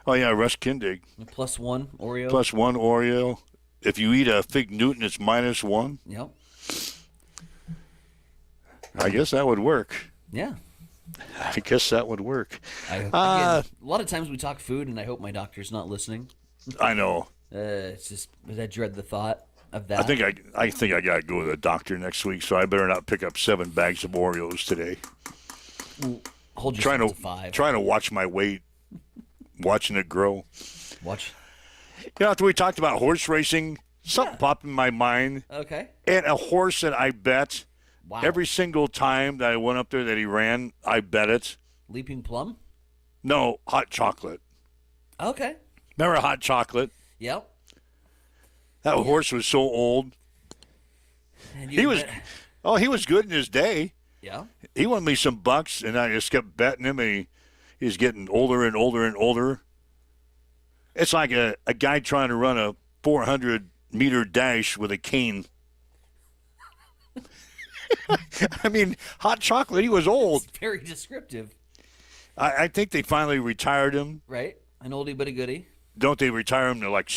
Oh, yeah, Russ Kindig. +1 Oreo. +1 Oreo. If you eat a Fig Newton, it's -1. Yep. I guess that would work. Yeah. I guess that would work. Again, a lot of times we talk food, and I hope my doctor's not listening. I know. It's just, I dread the thought. of that. I think I got to go to the doctor next week, so I better not pick up 7 bags of Oreos today. Hold yourself to 5. Trying to watch my weight, watching it grow. Watch. After we talked about horse racing, something popped in my mind. Okay. And a horse that I bet every single time that I went up there that he ran, I bet it. Leaping Plum? No, Hot Chocolate. Okay. Remember Hot Chocolate? Yep. That horse was so old. And he was good in his day. Yeah. He won me some bucks, and I just kept betting him, and he's getting older and older and older. It's like a guy trying to run a 400-meter dash with a cane. I mean, Hot Chocolate, he was old. It's very descriptive. I think they finally retired him. Right. An oldie but a goodie. Don't they retire him to, like,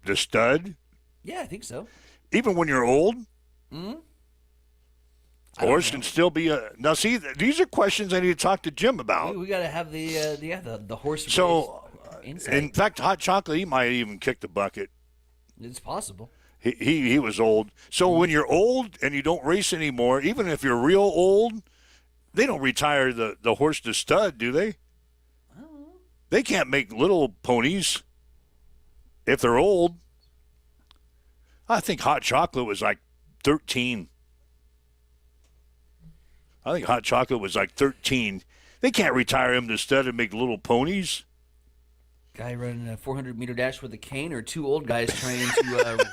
the stud? Yeah, I think so. Even when you're old? Mm-hmm. Horse can still be a... Now, see, these are questions I need to talk to Jim about. We got to have the horse So, insight. in fact, Hot Chocolate, he might even kick the bucket. It's possible. He was old. So when you're old and you don't race anymore, even if you're real old, they don't retire the horse to stud, do they? I don't know. They can't make little ponies if they're old. I think Hot Chocolate was like 13. I think Hot Chocolate was like 13. They can't retire him to stud and make little ponies. Guy running a 400-meter dash with a cane, or 2 old guys trying to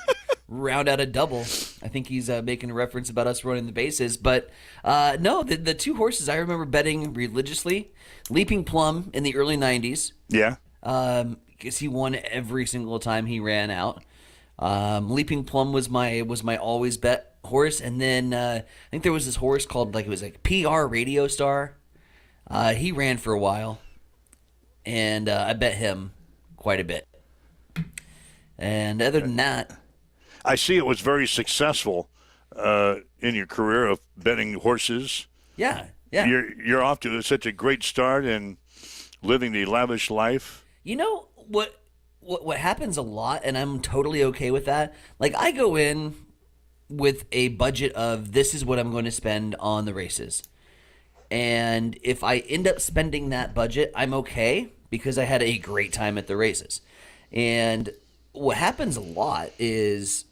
round out a double. I think he's making a reference about us running the bases. But no, the 2 horses I remember betting religiously. Leaping Plum in the early 90s. Yeah. Because he won every single time he ran out. Leaping Plum was my always bet horse. And then I think there was this horse called, PR Radio Star. He ran for a while. And I bet him quite a bit. And other than that, I see it was very successful in your career of betting horses. Yeah. You're off to such a great start and living the lavish life. You know what happens a lot, and I'm totally okay with that. Like, I go in with a budget of this is what I'm going to spend on the races. And if I end up spending that budget, I'm okay because I had a great time at the races. And what happens a lot is,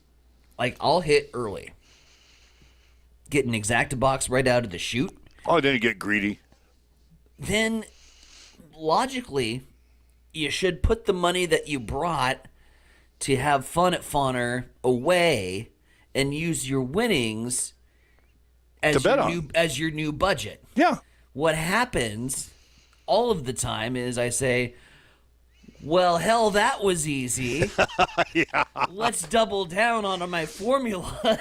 like, I'll hit early, get an exacta box right out of the chute. Oh, then you get greedy. Then, logically, you should put the money that you brought to have fun at Fawner away and use your winnings as your new budget. Yeah. What happens all of the time is I say, well, hell, that was easy. Yeah. Let's double down on my formula.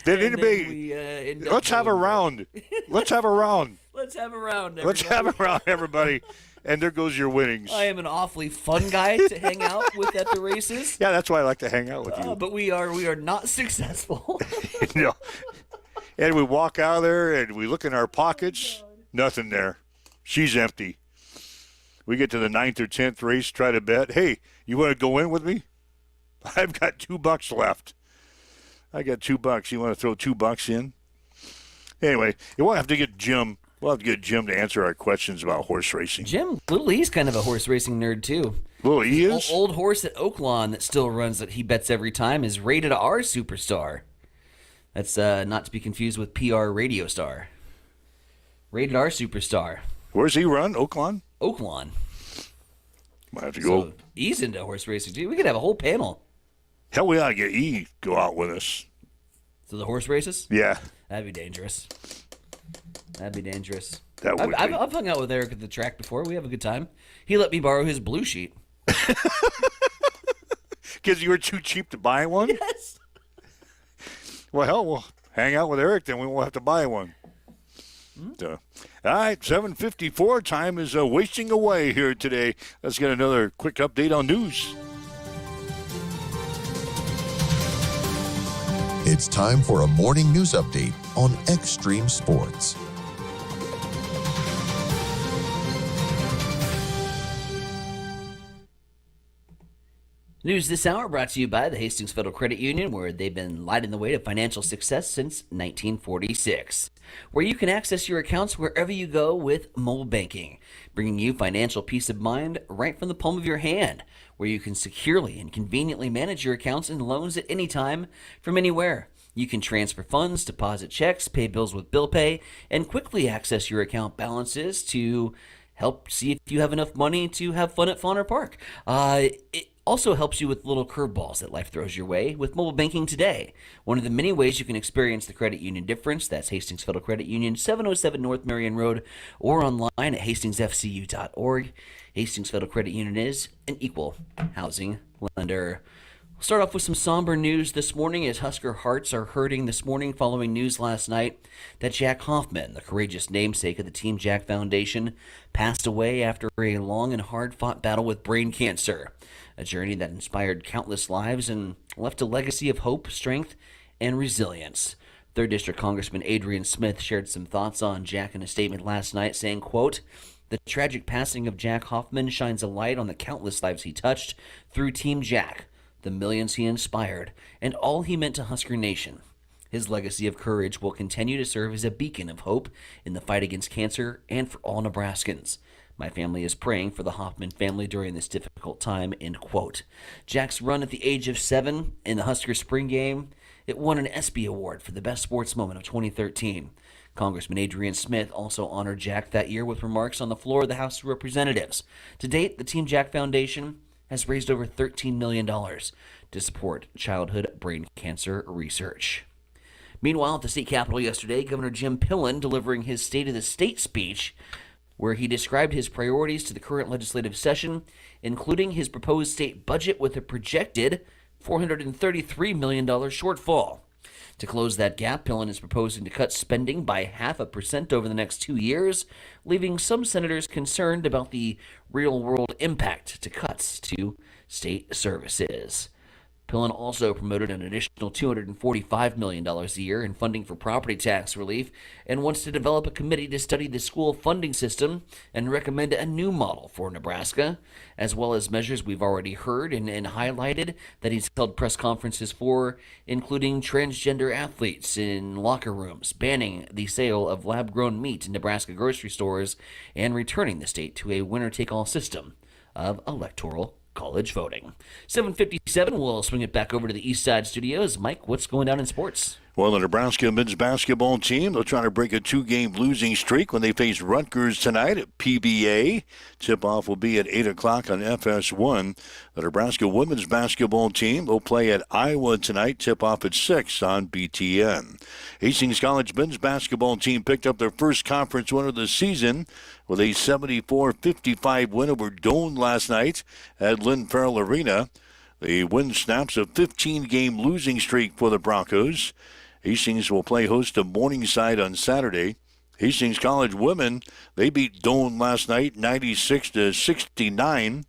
Let's have a round. Let's have a round. Let's have a round, everybody. Let's have a round, everybody. And there goes your winnings. I am an awfully fun guy to hang out with at the races. Yeah, that's why I like to hang out with you. But we are not successful. No. And we walk out of there and we look in our pockets. Nothing there. She's empty. We get to the 9th or 10th race, try to bet. Hey, you want to go in with me? I've got $2 left. I got $2. You want to throw $2 in? Anyway, we'll have to get Jim. We'll have to get Jim to answer our questions about horse racing. Jim, Little E's kind of a horse racing nerd too. Little E is? Old horse at Oaklawn that still runs that he bets every time is Rated R Superstar. That's not to be confused with PR Radio Star. Rated R Superstar. Where's he run? Oaklawn? Oaklawn. Might have to go. So E's into horse racing too. We could have a whole panel. Hell, we ought to get E go out with us. So the horse races? Yeah. That'd be dangerous. That'd be dangerous. I've hung out with Eric at the track before. We have a good time. He let me borrow his blue sheet. Because you were too cheap to buy one? Yes. Well, hell, we'll hang out with Eric, then we won't have to buy one. So, all right, 7:54. Time is wasting away here today. Let's get another quick update on news. It's time for a morning news update on Extreme Sports. News this hour brought to you by the Hastings Federal Credit Union, where they've been lighting the way to financial success since 1946, where you can access your accounts wherever you go with mobile banking, bringing you financial peace of mind right from the palm of your hand, where you can securely and conveniently manage your accounts and loans at any time from anywhere. You can transfer funds, deposit checks, pay bills with Bill Pay, and quickly access your account balances to help see if you have enough money to have fun at Fauner Park. It also helps you with little curveballs that life throws your way with mobile banking today. One of the many ways you can experience the credit union difference, that's Hastings Federal Credit Union, 707 North Marion Road, or online at hastingsfcu.org. Hastings Federal Credit Union is an equal housing lender. We'll start off with some somber news this morning as Husker hearts are hurting this morning following news last night that Jack Hoffman, the courageous namesake of the Team Jack Foundation, passed away after a long and hard-fought battle with brain cancer, a journey that inspired countless lives and left a legacy of hope, strength, and resilience. 3rd District Congressman Adrian Smith shared some thoughts on Jack in a statement last night, saying, quote, "The tragic passing of Jack Hoffman shines a light on the countless lives he touched through Team Jack, the millions he inspired, and all he meant to Husker Nation. His legacy of courage will continue to serve as a beacon of hope in the fight against cancer and for all Nebraskans. My family is praying for the Hoffman family during this difficult time," end quote. Jack's run at the age of 7 in the Husker spring game, it won an ESPY Award for the best sports moment of 2013. Congressman Adrian Smith also honored Jack that year with remarks on the floor of the House of Representatives. To date, the Team Jack Foundation has raised over $13 million to support childhood brain cancer research. Meanwhile, at the state capitol yesterday, Governor Jim Pillen delivering his State of the State speech, where he described his priorities to the current legislative session, including his proposed state budget with a projected $433 million shortfall. To close that gap, Pillen is proposing to cut spending by 0.5% over the next 2 years, leaving some senators concerned about the real-world impact to cuts to state services. Pillen also promoted an additional $245 million a year in funding for property tax relief and wants to develop a committee to study the school funding system and recommend a new model for Nebraska, as well as measures we've already heard and highlighted that he's held press conferences for, including transgender athletes in locker rooms, banning the sale of lab-grown meat in Nebraska grocery stores, and returning the state to a winner-take-all system of electoral college voting. 7:57, we'll swing it back over to the East Side Studios. Mike, what's going on in sports? Well, the Nebraska men's basketball team, they'll try to break a 2-game losing streak when they face Rutgers tonight at PBA. Tip-off will be at 8 o'clock on FS1. The Nebraska women's basketball team will play at Iowa tonight. Tip-off at 6 on BTN. Hastings College men's basketball team picked up their first conference win of the season with a 74-55 win over Doane last night at Lynn Farrell Arena. The win snaps a 15-game losing streak for the Broncos. Hastings will play host to Morningside on Saturday. Hastings College women, they beat Doane last night 96-69.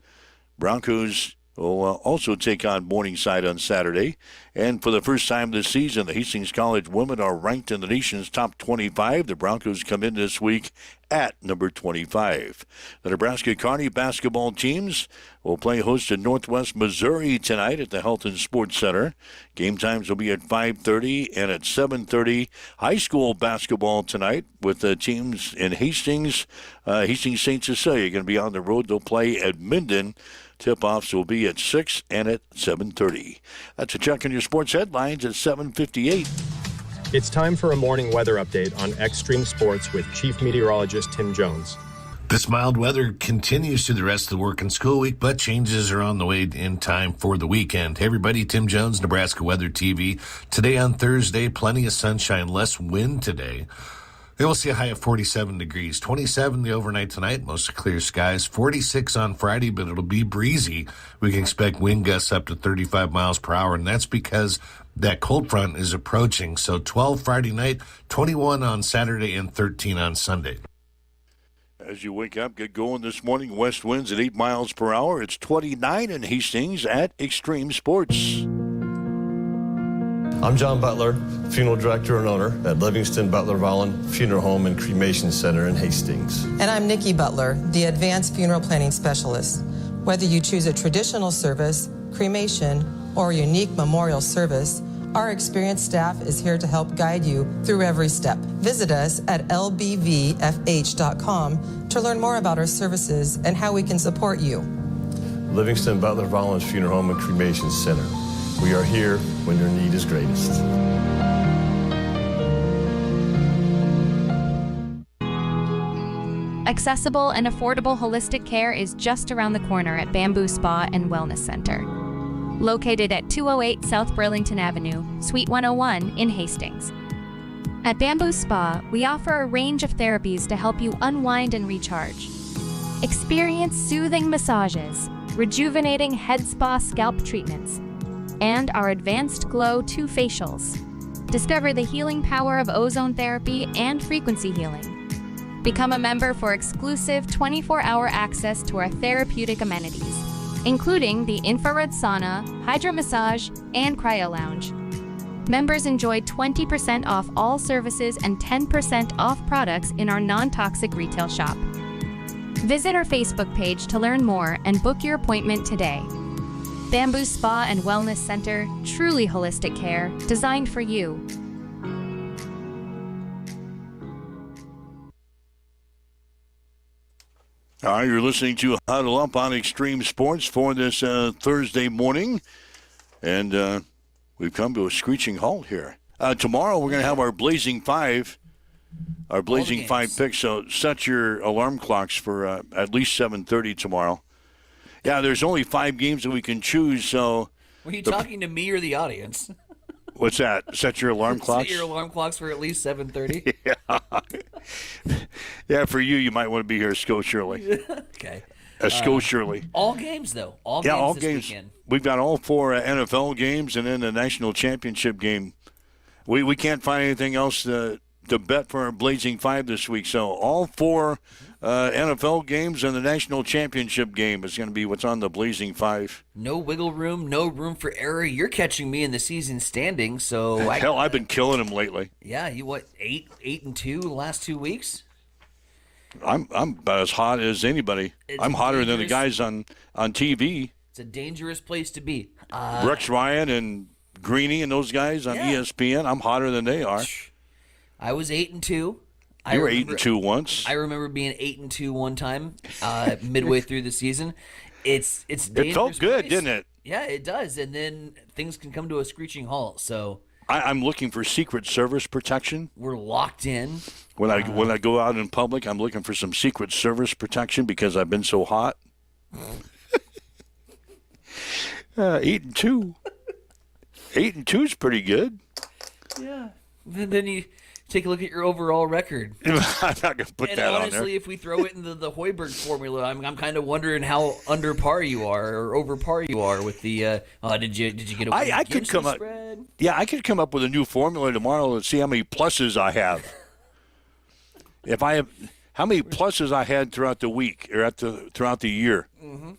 Broncos will also take on Morningside on Saturday. And for the first time this season, the Hastings College women are ranked in the nation's top 25. The Broncos come in this week at number 25. The Nebraska Kearney basketball teams will play host to Northwest Missouri tonight at the Health and Sports Center. Game times will be at 5:30 and at 7:30. High school basketball tonight with the teams in Hastings. Hastings St. Cecilia going to be on the road. They'll play at Minden. Tip-offs will be at 6 and at 7:30. That's a check on your sports headlines at 7:58. It's time for a morning weather update on Extreme Sports with Chief Meteorologist Tim Jones. This mild weather continues through the rest of the work and school week, but changes are on the way in time for the weekend. Hey everybody, Tim Jones, Nebraska Weather TV. Today on Thursday, plenty of sunshine, less wind today. Then we'll see a high of 47 degrees. 27 the overnight tonight, mostly clear skies. 46 on Friday, but it'll be breezy. We can expect wind gusts up to 35 miles per hour, and that's because that cold front is approaching. So 12 Friday night, 21 on Saturday, and 13 on Sunday. As you wake up, get going this morning. West winds at 8 miles per hour. It's 29 in Hastings at Extreme Sports. I'm John Butler, funeral director and owner at Livingston Butler Volland Funeral Home and Cremation Center in Hastings. And I'm Nikki Butler, the advanced funeral planning specialist. Whether you choose a traditional service cremation, or unique memorial service, our experienced staff is here to help guide you through every step. Visit us at lbvfh.com to learn more about our services and how we can support you. Livingston Butler Rollins Funeral Home and Cremation Center. We are here when your need is greatest. Accessible and affordable holistic care is just around the corner at Bamboo Spa and Wellness Center. Located at 208 South Burlington Avenue, Suite 101 in Hastings. At Bamboo Spa, we offer a range of therapies to help you unwind and recharge. Experience soothing massages, rejuvenating head spa scalp treatments, and our Advanced Glow 2 facials. Discover the healing power of ozone therapy and frequency healing. Become a member for exclusive 24-hour access to our therapeutic amenities, including the infrared sauna, hydro massage, and cryo lounge. Members enjoy 20% off all services and 10% off products in our non-toxic retail shop. Visit our Facebook page to learn more and book your appointment today. Bamboo Spa and Wellness Center, truly holistic care, designed for you. All right, you're listening to Huddle Up on Extreme Sports for this Thursday morning. And we've come to a screeching halt here. Tomorrow we're going to have our Blazing Five. Our Blazing Five picks. So set your alarm clocks for at least 7:30 tomorrow. Yeah, there's only 5 games that we can choose. So were you talking to me or the audience? What's that? Set your alarm clocks? Set your alarm clocks for at least 7:30? Yeah. Yeah, for you might want to be here, Sco Shirley. Okay. Sco Shirley. All games, though. All games this weekend. We've got all 4 NFL games and then the national championship game. We can't find anything else to bet for our Blazing Five this week. So all 4 NFL games and the national championship game is going to be what's on the Blazing Five. No wiggle room, no room for error. You're catching me in the season standings, so hell, I've been killing them lately. Yeah, you 8-2 the last 2 weeks. I'm about as hot as anybody. I'm hotter than the guys on TV. It's a dangerous place to be. Rex Ryan and Greeny and those guys on ESPN. I'm hotter than they are. I was 8-2. You were 8-2 once. I remember being 8-2 one time, midway through the season. It's it felt good, didn't it? Yeah, it does. And then things can come to a screeching halt. So I'm looking for Secret Service protection. We're locked in. When I go out in public, I'm looking for some Secret Service protection because I've been so hot. 8-2. 8-2 is pretty good. Yeah. Then you take a look at your overall record. I'm not going to put that on there. And honestly, if we throw it into the Hoiberg formula, I'm kind of wondering how under par you are or over par you are with the. Did you get away? I could come up. Yeah, I could come up with a new formula tomorrow and see how many pluses I have. If I have, how many pluses I had throughout the week or throughout the year. Mm-hmm.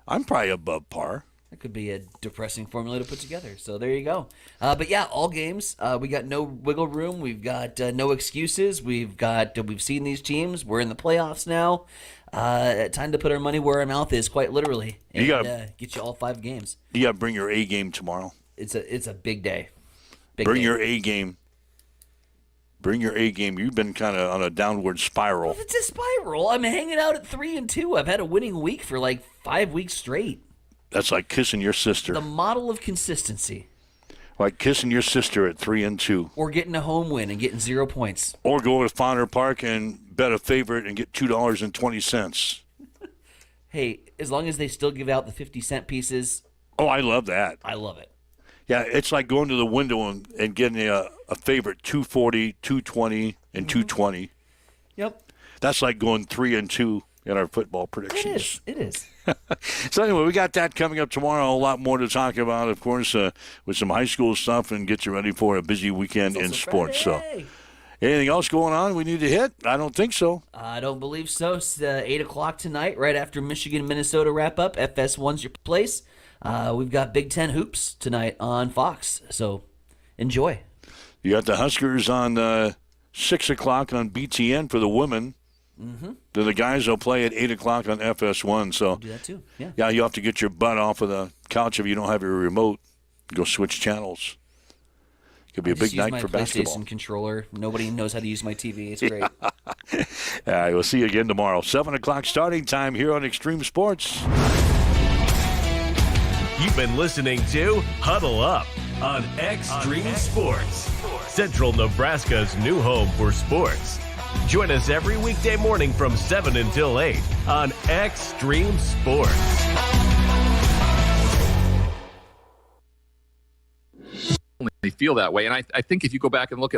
I'm probably above par. That could be a depressing formula to put together. So there you go. But yeah, all games. We got no wiggle room. We've got no excuses. We've seen these teams. We're in the playoffs now. Time to put our money where our mouth is, quite literally, and get you all 5 games. You got to bring your A game tomorrow. It's a big day. Bring your A game. Bring your A game. You've been kind of on a downward spiral. Well, it's a spiral. I'm hanging out at 3-2. I've had a winning week for like 5 weeks straight. That's like kissing your sister. The model of consistency. Like kissing your sister at 3-2. Or getting a home win and getting 0 points. Or go to Fowler Park and bet a favorite and get $2.20. Hey, as long as they still give out the 50-cent pieces. Oh, I love that. I love it. Yeah, it's like going to the window and getting a favorite $2.40, $2.20, and $2.20. Yep. That's like going 3-2 in our football predictions. It is. So anyway, we got that coming up tomorrow. A lot more to talk about, of course, with some high school stuff and get you ready for a busy weekend in sports. So, anything else going on we need to hit? I don't think so. I don't believe so. It's 8 o'clock tonight, right after Michigan-Minnesota wrap up. FS1's your place. We've got Big Ten hoops tonight on Fox, so enjoy. You got the Huskers on 6 o'clock on BTN for the women. Mm-hmm. The guys will play at 8 o'clock on FS1. So do that too. Yeah. Yeah, you have to get your butt off of the couch if you don't have your remote. Go switch channels. Could be a big night for basketball. PlayStation controller. Nobody knows how to use my TV. It's great. All right, we'll see you again tomorrow. 7 o'clock starting time here on Extreme Sports. You've been listening to Huddle Up on Extreme Sports, Central Nebraska's new home for sports. Join us every weekday morning from 7 until 8 on Extreme Sports. They feel that way. And I think if you go back and look at